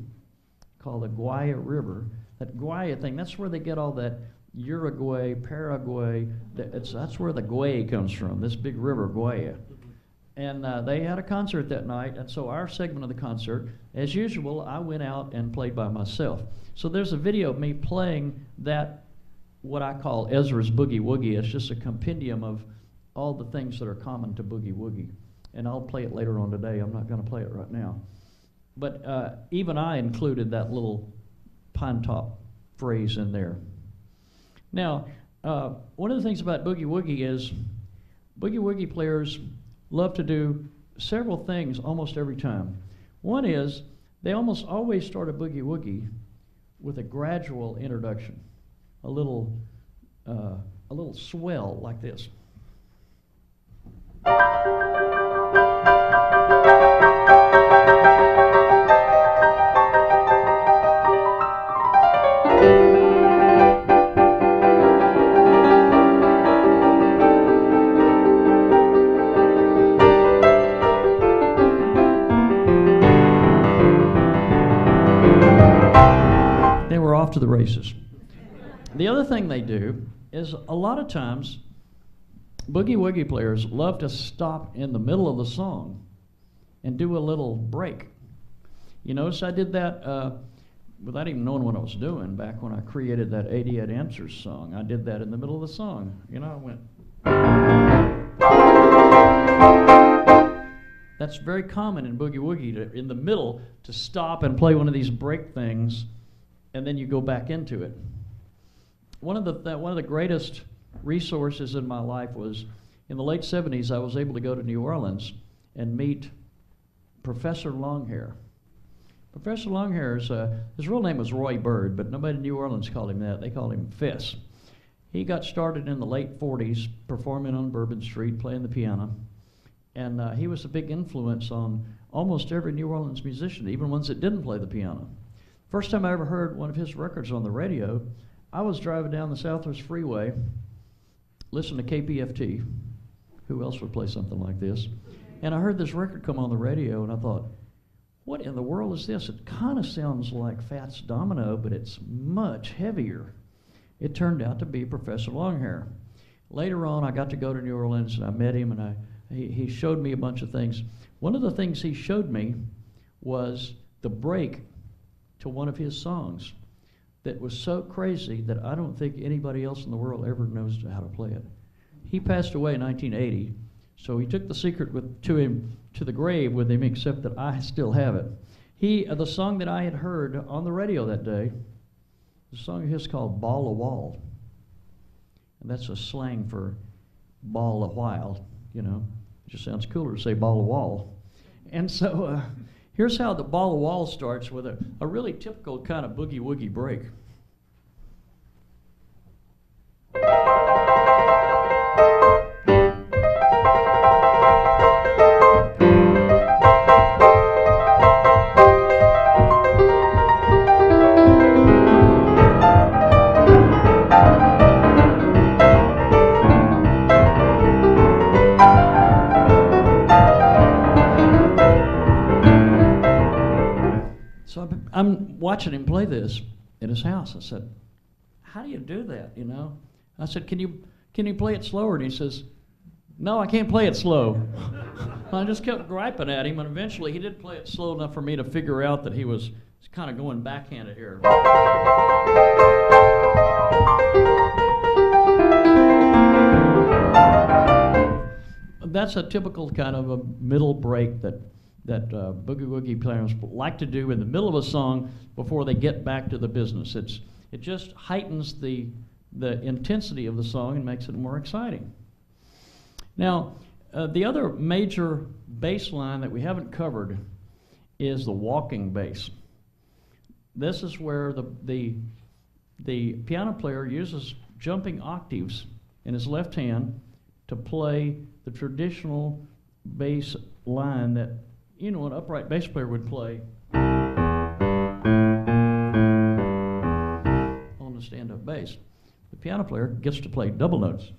called the Guaya River. That Guaya thing, that's where they get all that Uruguay, Paraguay. That's where the Guay comes from, this big river, Guaya. And they had a concert that night, and so our segment of the concert, as usual, I went out and played by myself. So there's a video of me playing that, what I call Ezra's Boogie-Woogie. It's just a compendium of all the things that are common to boogie-woogie. And I'll play it later on today. I'm not going to play it right now. But even I included that little pine top phrase in there. Now, one of the things about boogie-woogie is boogie-woogie players love to do several things almost every time. One is they almost always start a boogie-woogie with a gradual introduction, a little swell like this. To the races. The other thing they do is a lot of times boogie-woogie players love to stop in the middle of the song and do a little break. You notice I did that without even knowing what I was doing back when I created that 88 Answers song. I did that in the middle of the song. You know, I went. That's very common in boogie-woogie, in the middle, to stop and play one of these break things, and then you go back into it. One of the greatest resources in my life was in the late 70s. I was able to go to New Orleans and meet Professor Longhair. Professor Longhair's, his real name was Roy Bird, but nobody in New Orleans called him that. They called him Fess. He got started in the late 40s performing on Bourbon Street, playing the piano. And he was a big influence on almost every New Orleans musician, even ones that didn't play the piano. First time I ever heard one of his records on the radio, I was driving down the Southwest Freeway, listening to KPFT. Who else would play something like this? And I heard this record come on the radio, and I thought, what in the world is this? It kind of sounds like Fats Domino, but it's much heavier. It turned out to be Professor Longhair. Later on, I got to go to New Orleans, and I met him, and he showed me a bunch of things. One of the things he showed me was the break to one of his songs that was so crazy that I don't think anybody else in the world ever knows how to play it. He passed away in 1980, so he took the secret to the grave with him, except that I still have it. The song that I had heard on the radio that day, the song of his called Ball a Wall. And that's a slang for ball a while, you know. It just sounds cooler to say ball a wall. And so here's how the Ball a Wall starts, with a really typical kind of boogie-woogie break. I'm watching him play this at his house. I said, how do you do that, you know? I said, can you play it slower? And he says, no, I can't play it slow. I just kept griping at him, and eventually he did play it slow enough for me to figure out that he was kind of going backhanded here. That's a typical kind of a middle break that boogie-woogie players like to do in the middle of a song before they get back to the business. It just heightens the intensity of the song and makes it more exciting. Now, the other major bass line that we haven't covered is the walking bass. This is where the piano player uses jumping octaves in his left hand to play the traditional bass line that, you know, an upright bass player would play on the stand-up bass. The piano player gets to play double notes.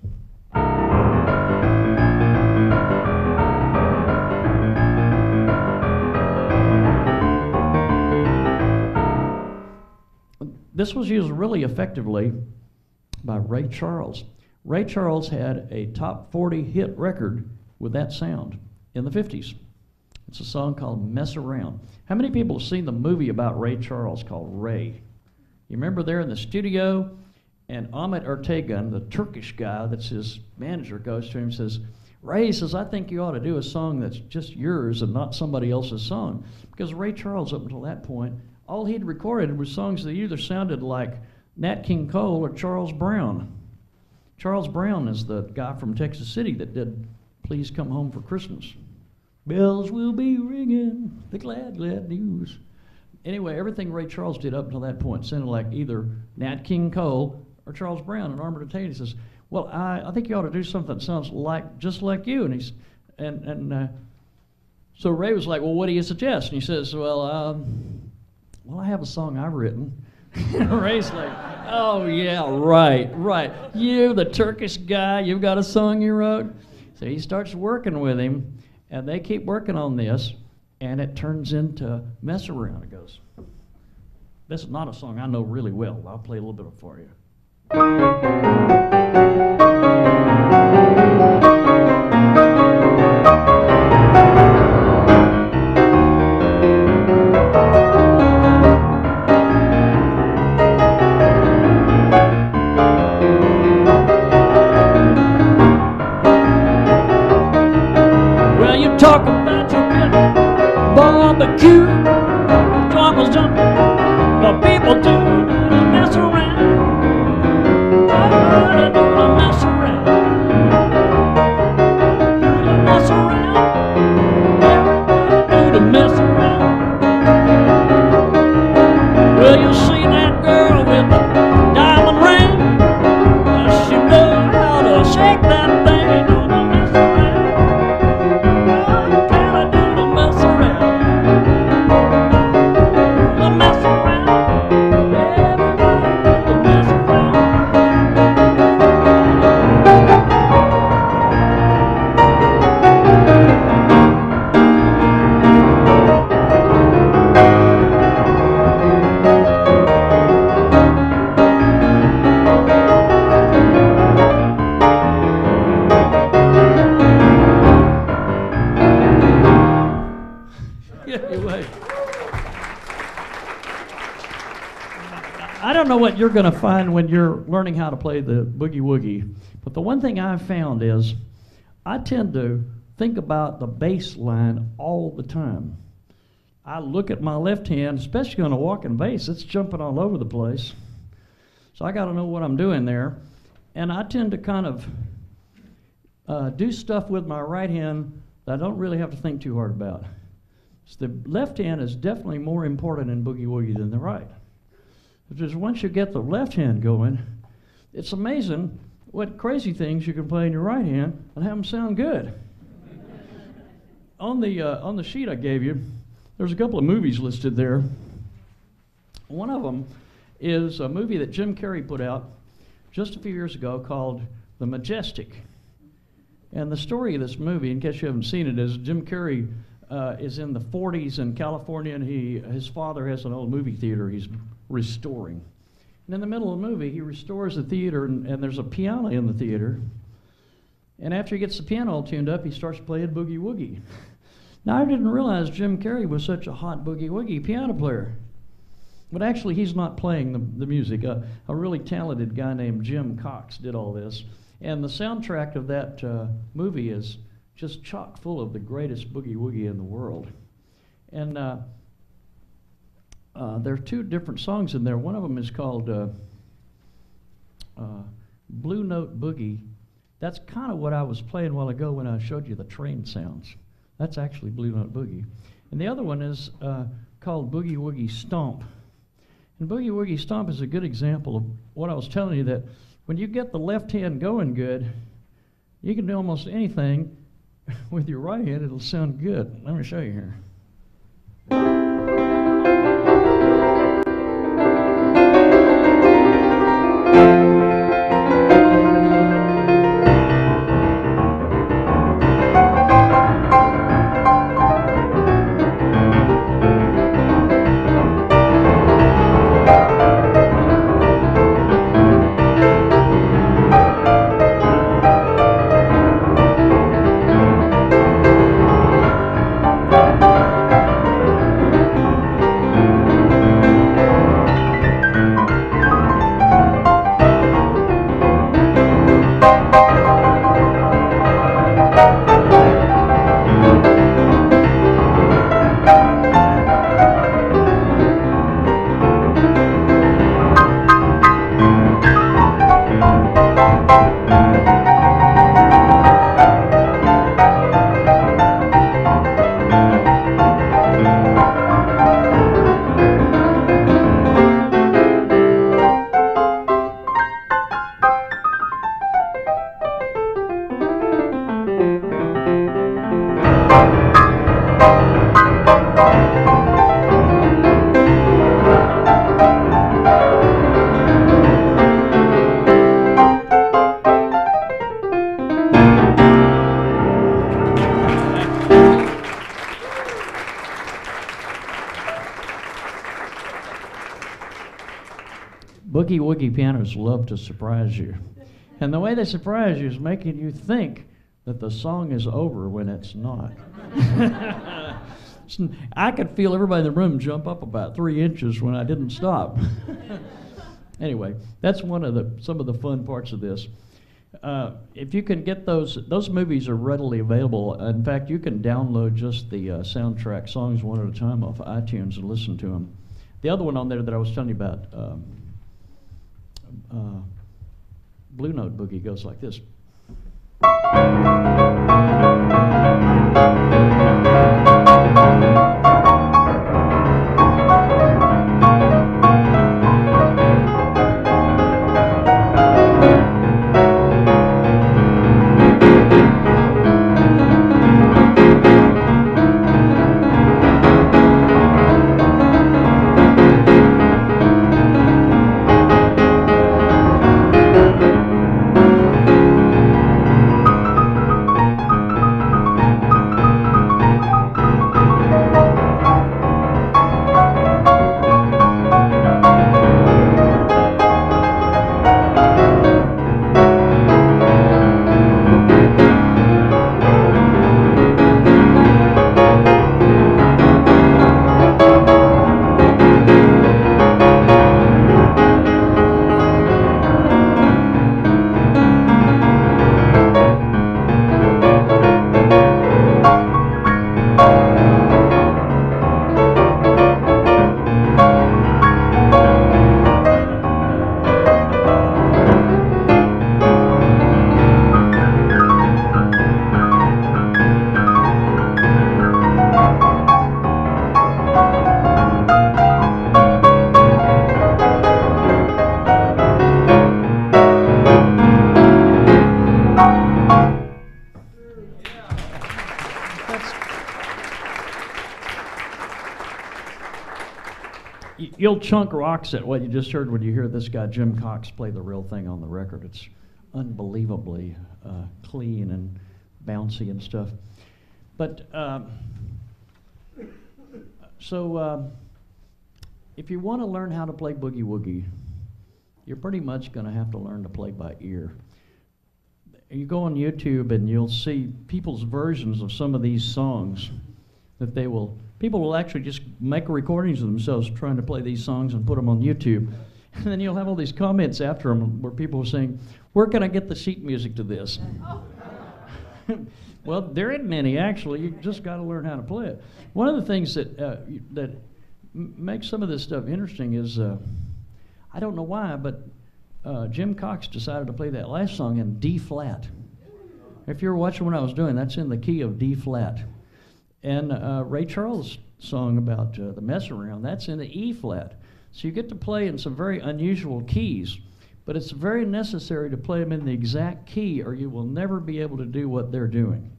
This was used really effectively by Ray Charles. Ray Charles had a top 40 hit record with that sound in the 50s. It's a song called Mess Around. How many people have seen the movie about Ray Charles called Ray? You remember there in the studio, and Ahmet Ertegun, the Turkish guy that's his manager, goes to him and says, Ray says, I think you ought to do a song that's just yours and not somebody else's song. Because Ray Charles, up until that point, all he'd recorded was songs that either sounded like Nat King Cole or Charles Brown. Charles Brown is the guy from Texas City that did Please Come Home for Christmas. Bells will be ringing, the glad, glad news. Anyway, everything Ray Charles did up until that point sounded like either Nat King Cole or Charles Brown. And Armored Tate says, well, I think you ought to do something that sounds just like you. And so Ray was like, well, what do you suggest? And he says, well, I have a song I've written. And Ray's like, oh, yeah, right. You, the Turkish guy, you've got a song you wrote? So he starts working with him, and they keep working on this, and it turns into Mess Around. It goes, this is not a song I know really well. I'll play a little bit of it for you. Well, you talk about your good barbecue, drummers jumping, but people do mess around. know what you're going to find when you're learning how to play the boogie-woogie, but the one thing I've found is I tend to think about the bass line all the time. I look at my left hand, especially on a walking bass, it's jumping all over the place. So I got to know what I'm doing there. And I tend to kind of do stuff with my right hand that I don't really have to think too hard about. So the left hand is definitely more important in boogie-woogie than the right. Because once you get the left hand going, it's amazing what crazy things you can play in your right hand and have them sound good. On the sheet I gave you, there's a couple of movies listed there. One of them is a movie that Jim Carrey put out just a few years ago called The Majestic. And the story of this movie, in case you haven't seen it, is Jim Carrey is in the 40s in California, and his father has an old movie theater he's restoring. And in the middle of the movie, he restores the theater, and there's a piano in the theater. And after he gets the piano all tuned up, he starts playing boogie-woogie. Now, I didn't realize Jim Carrey was such a hot boogie-woogie piano player. But actually, he's not playing the music. A really talented guy named Jim Cox did all this. And the soundtrack of that movie is just chock full of the greatest boogie-woogie in the world. And there are two different songs in there. One of them is called Blue Note Boogie. That's kind of what I was playing a while ago when I showed you the train sounds. That's actually Blue Note Boogie. And the other one is called Boogie-Woogie Stomp. And Boogie-Woogie Stomp is a good example of what I was telling you, that when you get the left hand going good, you can do almost anything with your right hand. It'll sound good. Let me show you here. Boogie-woogie pianists love to surprise you. And the way they surprise you is making you think that the song is over when it's not. I could feel everybody in the room jump up about 3 inches when I didn't stop. Anyway, that's some of the fun parts of this. If you can get those movies are readily available. In fact, you can download just the soundtrack songs one at a time off iTunes and listen to them. The other one on there that I was telling you about, Blue Note Boogie, goes like this. real chunk rocks it, what you just heard when you hear this guy Jim Cox play the real thing on the record. It's unbelievably clean and bouncy and stuff. But if you want to learn how to play boogie-woogie, you're pretty much going to have to learn to play by ear. You go on YouTube and you'll see people's versions of some of these songs that people will actually just make recordings of themselves trying to play these songs and put them on YouTube. And then you'll have all these comments after them where people are saying, where can I get the sheet music to this? Well, there isn't any, actually. You just got to learn how to play it. One of the things that makes some of this stuff interesting is, I don't know why, but Jim Cox decided to play that last song in D flat. If you were watching what I was doing, that's in the key of D flat. And Ray Charles' song about the mess around, that's in the E flat. So you get to play in some very unusual keys, but it's very necessary to play them in the exact key or you will never be able to do what they're doing.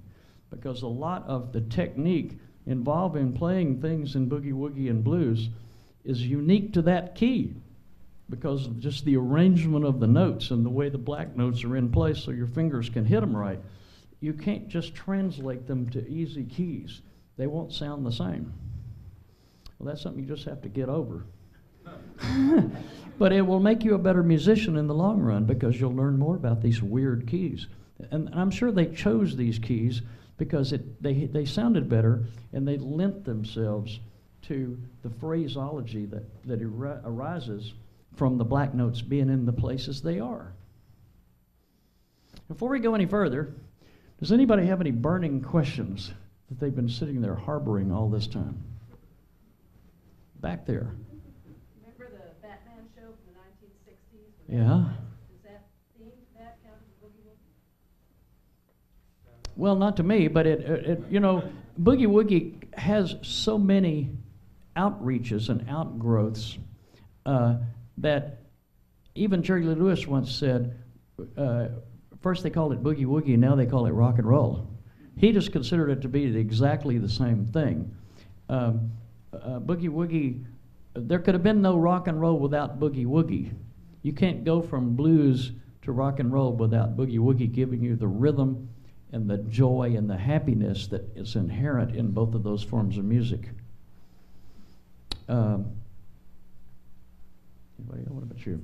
Because a lot of the technique involved in playing things in boogie-woogie and blues is unique to that key because of just the arrangement of the notes and the way the black notes are in place so your fingers can hit them right. You can't just translate them to easy keys. They won't sound the same. Well, that's something you just have to get over. But it will make you a better musician in the long run because you'll learn more about these weird keys. And I'm sure they chose these keys because they sounded better and they lent themselves to the phraseology that arises from the black notes being in the places they are. Before we go any further, does anybody have any burning questions that they've been sitting there harboring all this time? Back there. Remember the Batman show from the 1960s? Yeah. Does that theme, that count as boogie-woogie? Well, not to me, but you know, boogie-woogie has so many outreaches and outgrowths that even Jerry Lee Lewis once said, first they called it boogie-woogie, and now they call it rock and roll. He just considered it to be exactly the same thing. Boogie-woogie, there could have been no rock and roll without boogie-woogie. You can't go from blues to rock and roll without boogie-woogie giving you the rhythm and the joy and the happiness that is inherent in both of those forms of music. Anybody else? What about you?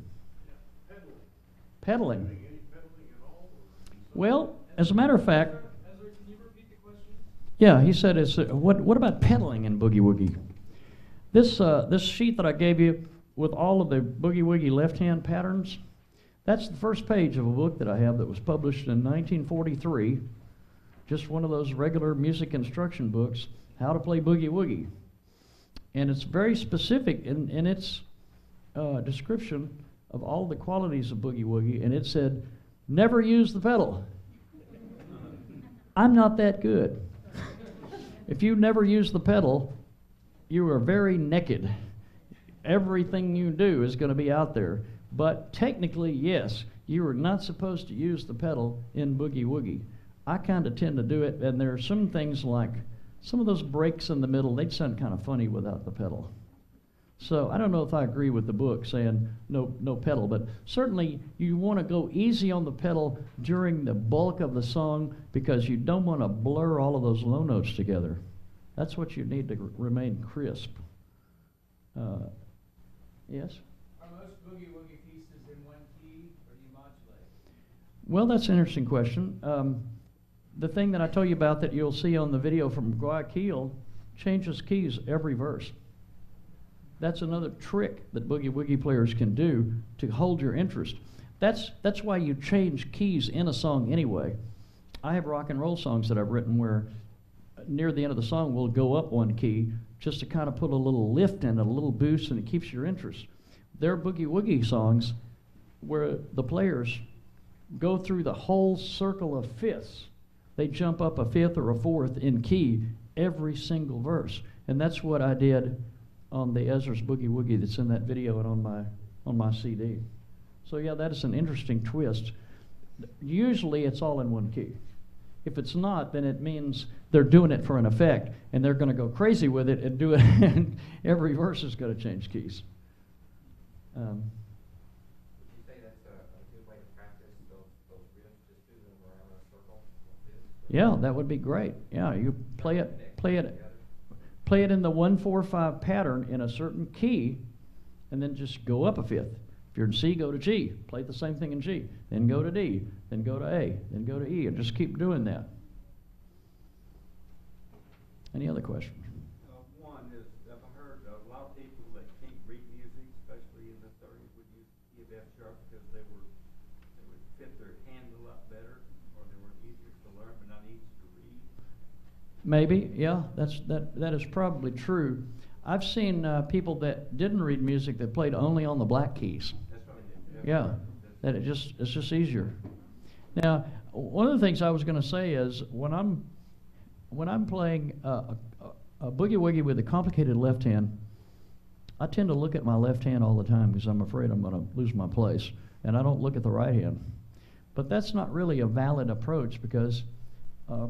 Yeah, Pedaling. Any pedaling at all? Well, as a matter of fact, Ezra, can you repeat the question? yeah, he said, what about pedaling in boogie-woogie? This sheet that I gave you with all of the boogie-woogie left-hand patterns, that's the first page of a book that I have that was published in 1943, just one of those regular music instruction books, How to Play Boogie-Woogie. And it's very specific in its description of all the qualities of boogie-woogie, and it said, never use the pedal. I'm not that good. If you never use the pedal, you are very naked. Everything you do is going to be out there. But technically, yes, you are not supposed to use the pedal in boogie-woogie. I kind of tend to do it, and there are some things like some of those breaks in the middle, they'd sound kind of funny without the pedal. So I don't know if I agree with the book saying no pedal, but certainly you want to go easy on the pedal during the bulk of the song because you don't want to blur all of those low notes together. That's what you need to remain crisp. Yes? Are most boogie-woogie pieces in one key, or do you modulate? Well, that's an interesting question. The thing that I told you about that you'll see on the video from Guayaquil changes keys every verse. That's another trick that boogie-woogie players can do to hold your interest. That's why you change keys in a song anyway. I have rock and roll songs that I've written where near the end of the song we'll go up one key just to kind of put a little lift in it, a little boost, and it keeps your interest. There are boogie-woogie songs where the players go through the whole circle of fifths. They jump up a fifth or a fourth in key every single verse. And that's what I did on the Ezra's Boogie-Woogie that's in that video and on my CD. So yeah, that is an interesting twist. Usually it's all in one key. If it's not, then it means they're doing it for an effect, and they're going to go crazy with it and do it, and every verse is going to change keys. Would you say that's a good way to practice those riffs, just do them around a circle like this? Yeah, that would be great. Yeah, you play it in the 1-4-5 pattern in a certain key, and then just go up a fifth. If you're in C, go to G. Play the same thing in G. Then go to D. Then go to A. Then go to E, and just keep doing that. Any other questions? One is, I've heard a lot of people that can't read music, especially in the 30s, would use key of F sharp because they would fit their hand a lot better, or they were easier to learn but not easy to read. Maybe, yeah, that is probably true. I've seen people that didn't read music that played only on the black keys. That's what I did. Yeah, that it's just easier. Now, one of the things I was going to say is when I'm playing a boogie-woogie with a complicated left hand, I tend to look at my left hand all the time because I'm afraid I'm going to lose my place, and I don't look at the right hand. But that's not really a valid approach because,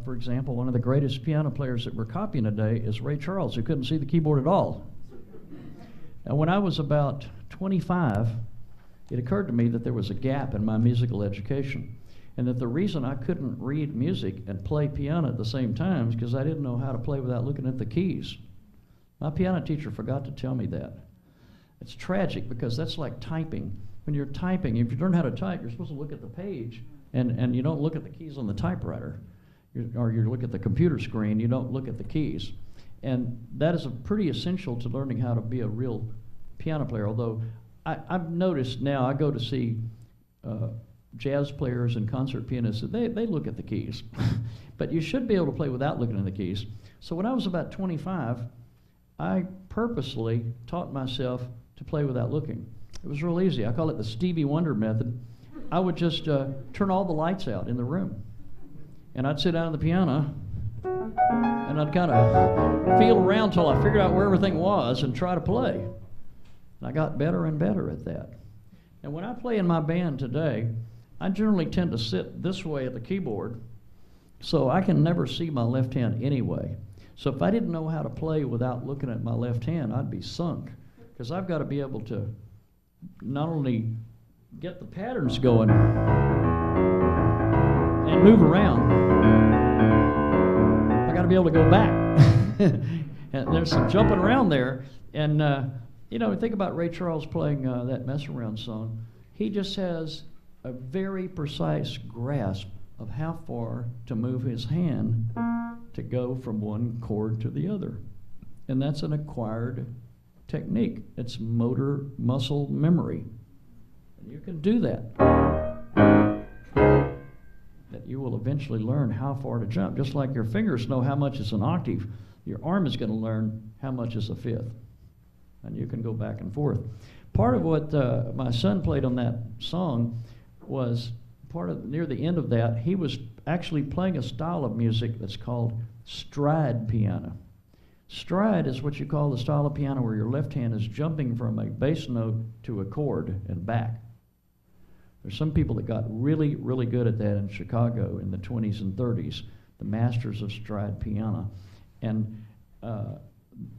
for example, one of the greatest piano players that we're copying today is Ray Charles, who couldn't see the keyboard at all. And when I was about 25, it occurred to me that there was a gap in my musical education, and that the reason I couldn't read music and play piano at the same time is because I didn't know how to play without looking at the keys. My piano teacher forgot to tell me that. It's tragic because that's like typing. When you're typing, if you learn how to type, you're supposed to look at the page, and you don't look at the keys on the typewriter. Or you look at the computer screen, you don't look at the keys. And that is pretty essential to learning how to be a real piano player, although I've noticed now I go to see jazz players and concert pianists, they look at the keys. But you should be able to play without looking at the keys. So when I was about 25, I purposely taught myself to play without looking. It was real easy. I call it the Stevie Wonder method. I would just turn all the lights out in the room. And I'd sit down at the piano, and I'd kind of feel around till I figured out where everything was and try to play. And I got better and better at that. And when I play in my band today, I generally tend to sit this way at the keyboard, so I can never see my left hand anyway. So if I didn't know how to play without looking at my left hand, I'd be sunk, because I've got to be able to not only get the patterns going and move around, I got to be able to go back. And there's some jumping around there. And, you know, think about Ray Charles playing that Mess Around song. He just has a very precise grasp of how far to move his hand to go from one chord to the other. And that's an acquired technique. It's motor muscle memory. And you can do that. That you will eventually learn how far to jump. Just like your fingers know how much is an octave, your arm is going to learn how much is a fifth. And you can go back and forth. Part of what my son played on that song was near the end of that, he was actually playing a style of music that's called stride piano. Stride is what you call the style of piano where your left hand is jumping from a bass note to a chord and back. There's some people that got really, really good at that in Chicago in the 20s and 30s, the masters of stride piano. And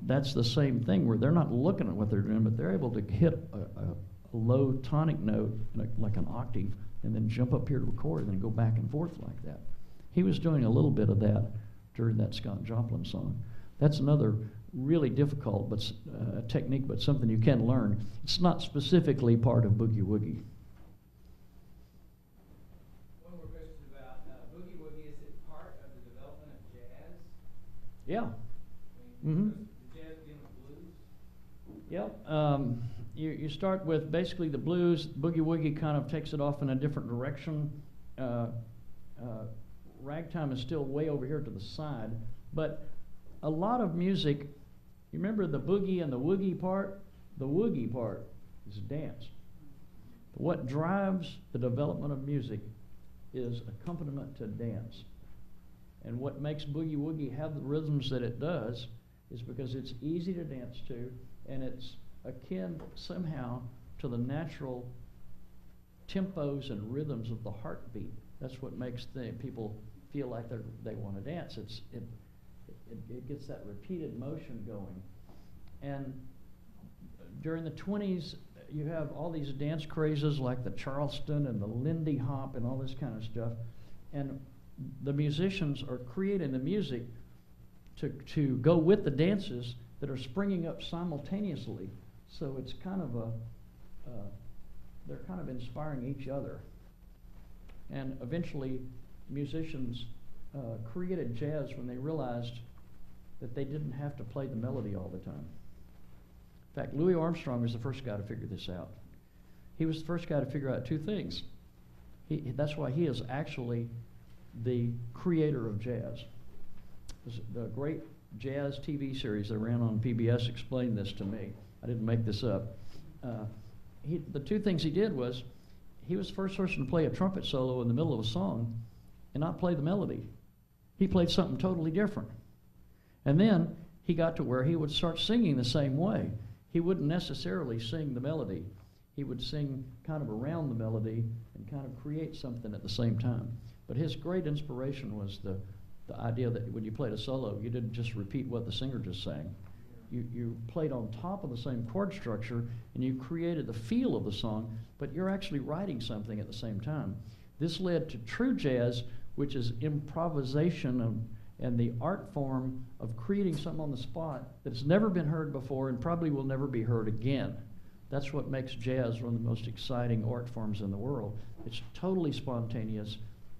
that's the same thing where they're not looking at what they're doing, but they're able to hit a low tonic note, like an octave, and then jump up here to a chord and then go back and forth like that. He was doing a little bit of that during that Scott Joplin song. That's another really difficult technique, but something you can learn. It's not specifically part of Boogie-Woogie. One more question about Boogie-Woogie. Is it part of the development of jazz? Yeah. I mean, Mm-hmm. does the jazz begin with blues? Yep. You start with basically the blues. Boogie-Woogie kind of takes it off in a different direction. Ragtime is still way over here to the side. But a lot of music, you remember the boogie and the woogie part? The woogie part is dance. What drives the development of music is accompaniment to dance. And what makes Boogie-Woogie have the rhythms that it does is because it's easy to dance to, and it's akin somehow to the natural tempos and rhythms of the heartbeat. That's what makes people feel like they want to dance. It gets that repeated motion going. And during the 20s, you have all these dance crazes like the Charleston and the Lindy Hop and all this kind of stuff. And the musicians are creating the music to go with the dances that are springing up simultaneously. So it's kind of they're kind of inspiring each other. And eventually musicians created jazz when they realized that they didn't have to play the melody all the time. In fact, Louis Armstrong was the first guy to figure this out. He was the first guy to figure out two things. That's why he is actually the creator of jazz. The great jazz TV series that ran on PBS explained this to me. I didn't make this up. The two things he did was, he was the first person to play a trumpet solo in the middle of a song and not play the melody. He played something totally different. And then he got to where he would start singing the same way. He wouldn't necessarily sing the melody. He would sing kind of around the melody and kind of create something at the same time. But his great inspiration was the idea that when you played a solo, you didn't just repeat what the singer just sang. You played on top of the same chord structure and you created the feel of the song, but you're actually writing something at the same time. This led to true jazz, which is improvisation and the art form of creating something on the spot that's never been heard before and probably will never be heard again. That's what makes jazz one of the most exciting art forms in the world. It's totally spontaneous,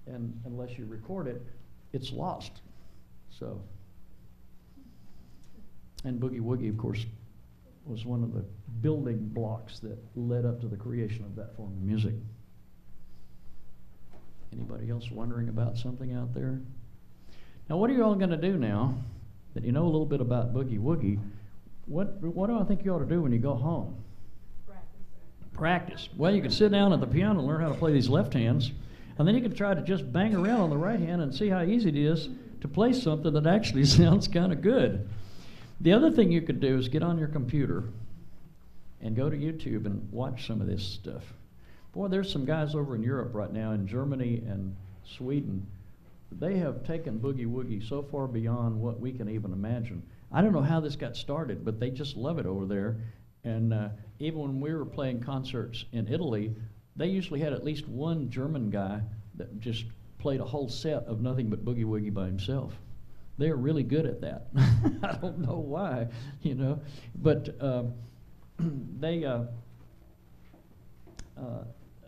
and unless you record it, it's lost. So, and Boogie-Woogie, of course, was one of the building blocks that led up to the creation of that form of music. Anybody else wondering about something out there? Now, what are you all going to do now that you know a little bit about Boogie-Woogie? What do I think you ought to do when you go home? Practice. Well, you could sit down at the piano and learn how to play these left hands, and then you could try to just bang around on the right hand and see how easy it is to play something that actually sounds kind of good. The other thing you could do is get on your computer and go to YouTube and watch some of this stuff. Boy, there's some guys over in Europe right now, in Germany and Sweden. They have taken Boogie-Woogie so far beyond what we can even imagine. I don't know how this got started, but they just love it over there. And even when we were playing concerts in Italy, they usually had at least one German guy that just played a whole set of nothing but Boogie-Woogie by himself. They're really good at that. I don't know why, you know, but they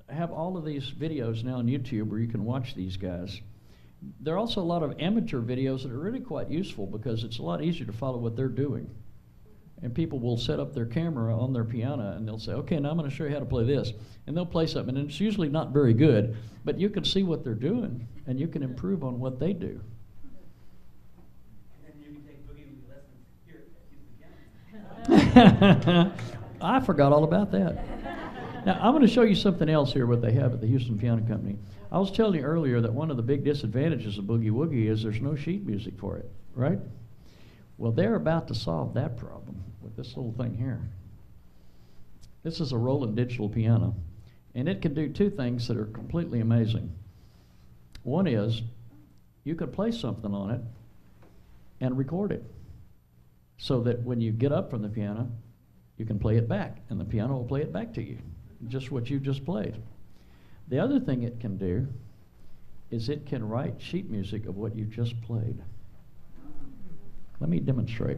have all of these videos now on YouTube where you can watch these guys. There are also a lot of amateur videos that are really quite useful because it's a lot easier to follow what they're doing. And people will set up their camera on their piano and they'll say, okay, now I'm going to show you how to play this. And they'll play something, and it's usually not very good, but you can see what they're doing and you can improve on what they do. And then you can take Boogie-Woogie lessons here at Houston Piano. I forgot all about that. Now, I'm going to show you something else here, what they have at the Houston Piano Company. I was telling you earlier that one of the big disadvantages of Boogie-Woogie is there's no sheet music for it, right? Well, they're about to solve that problem with this little thing here. This is a Roland digital piano, and it can do two things that are completely amazing. One is you could play something on it and record it so that when you get up from the piano, you can play it back, and the piano will play it back to you, just what you just played. The other thing it can do is it can write sheet music of what you just played. Let me demonstrate.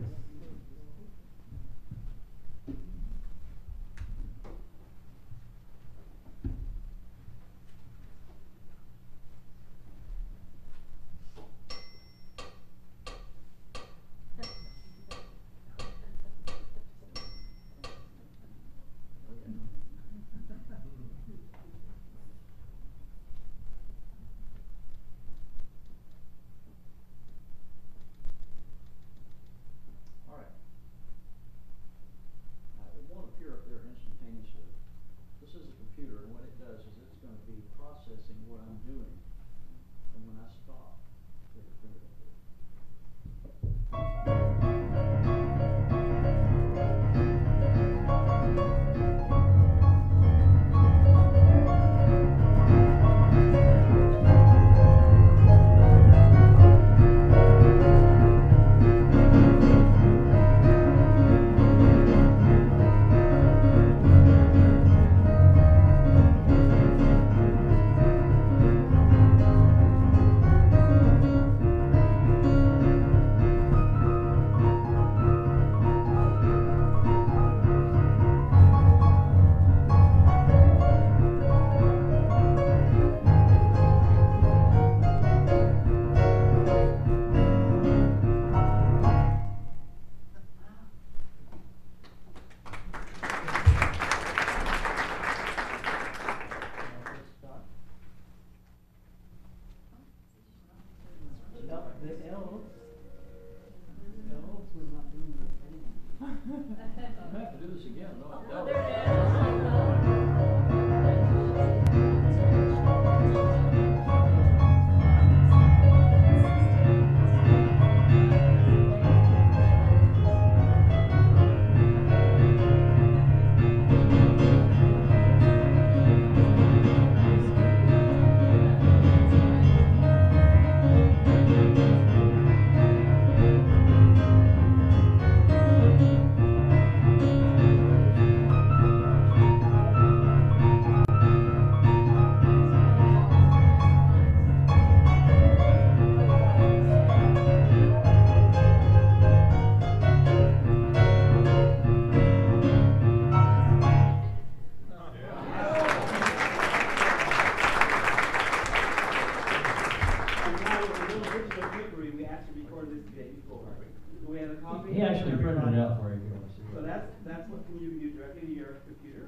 copy. He actually of every printed it client. out for you if you want to see So it. that's what can you do directly to your computer.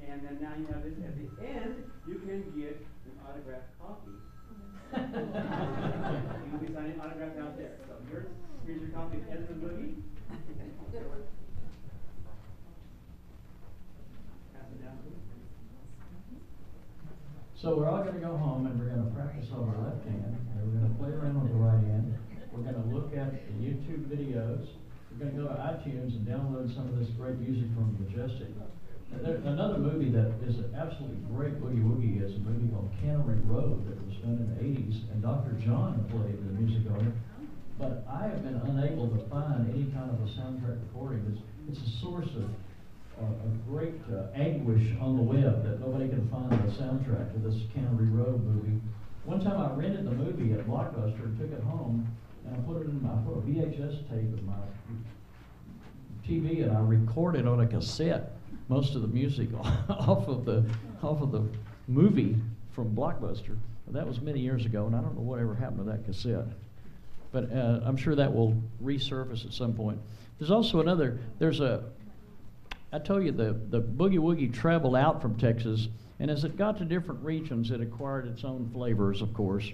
And then now you have this, at the end, you can get an autographed copy. You will be signing autographs out there. So here's your copy of Ezra Boogie. Pass it down to me. So we're all gonna go home and we're gonna practice on our left hand, and we're gonna play around with the right hand. We're gonna look at the YouTube videos. We're gonna go to iTunes and download some of this great music from Majestic. And another movie that is an absolutely great boogie-woogie is a movie called Cannery Road that was done in the 80s, and Dr. John played the music on it. But I have been unable to find any kind of a soundtrack recording. It's a source of great anguish on the web that nobody can find the soundtrack to this Cannery Road movie. One time I rented the movie at Blockbuster and took it home, and I put a VHS tape in my TV, and I recorded on a cassette most of the music off of the movie from Blockbuster. That was many years ago, and I don't know whatever happened to that cassette. But I'm sure that will resurface at some point. There's also I told you the Boogie-Woogie traveled out from Texas, and as it got to different regions, it acquired its own flavors, of course.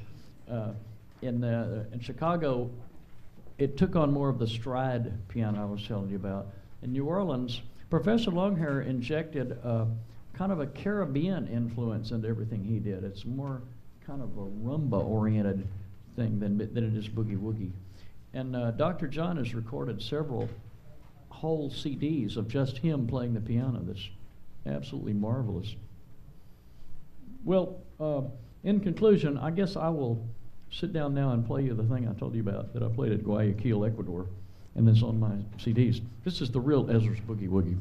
In Chicago, it took on more of the stride piano I was telling you about. In New Orleans, Professor Longhair injected kind of a Caribbean influence into everything he did. It's more kind of a rumba-oriented thing than it is boogie-woogie. And Dr. John has recorded several whole CDs of just him playing the piano. That's absolutely marvelous. Well, in conclusion, I guess I will sit down now and play you the thing I told you about that I played at Guayaquil, Ecuador, and that's on my CDs. This is the real Ezra's Boogie-Woogie.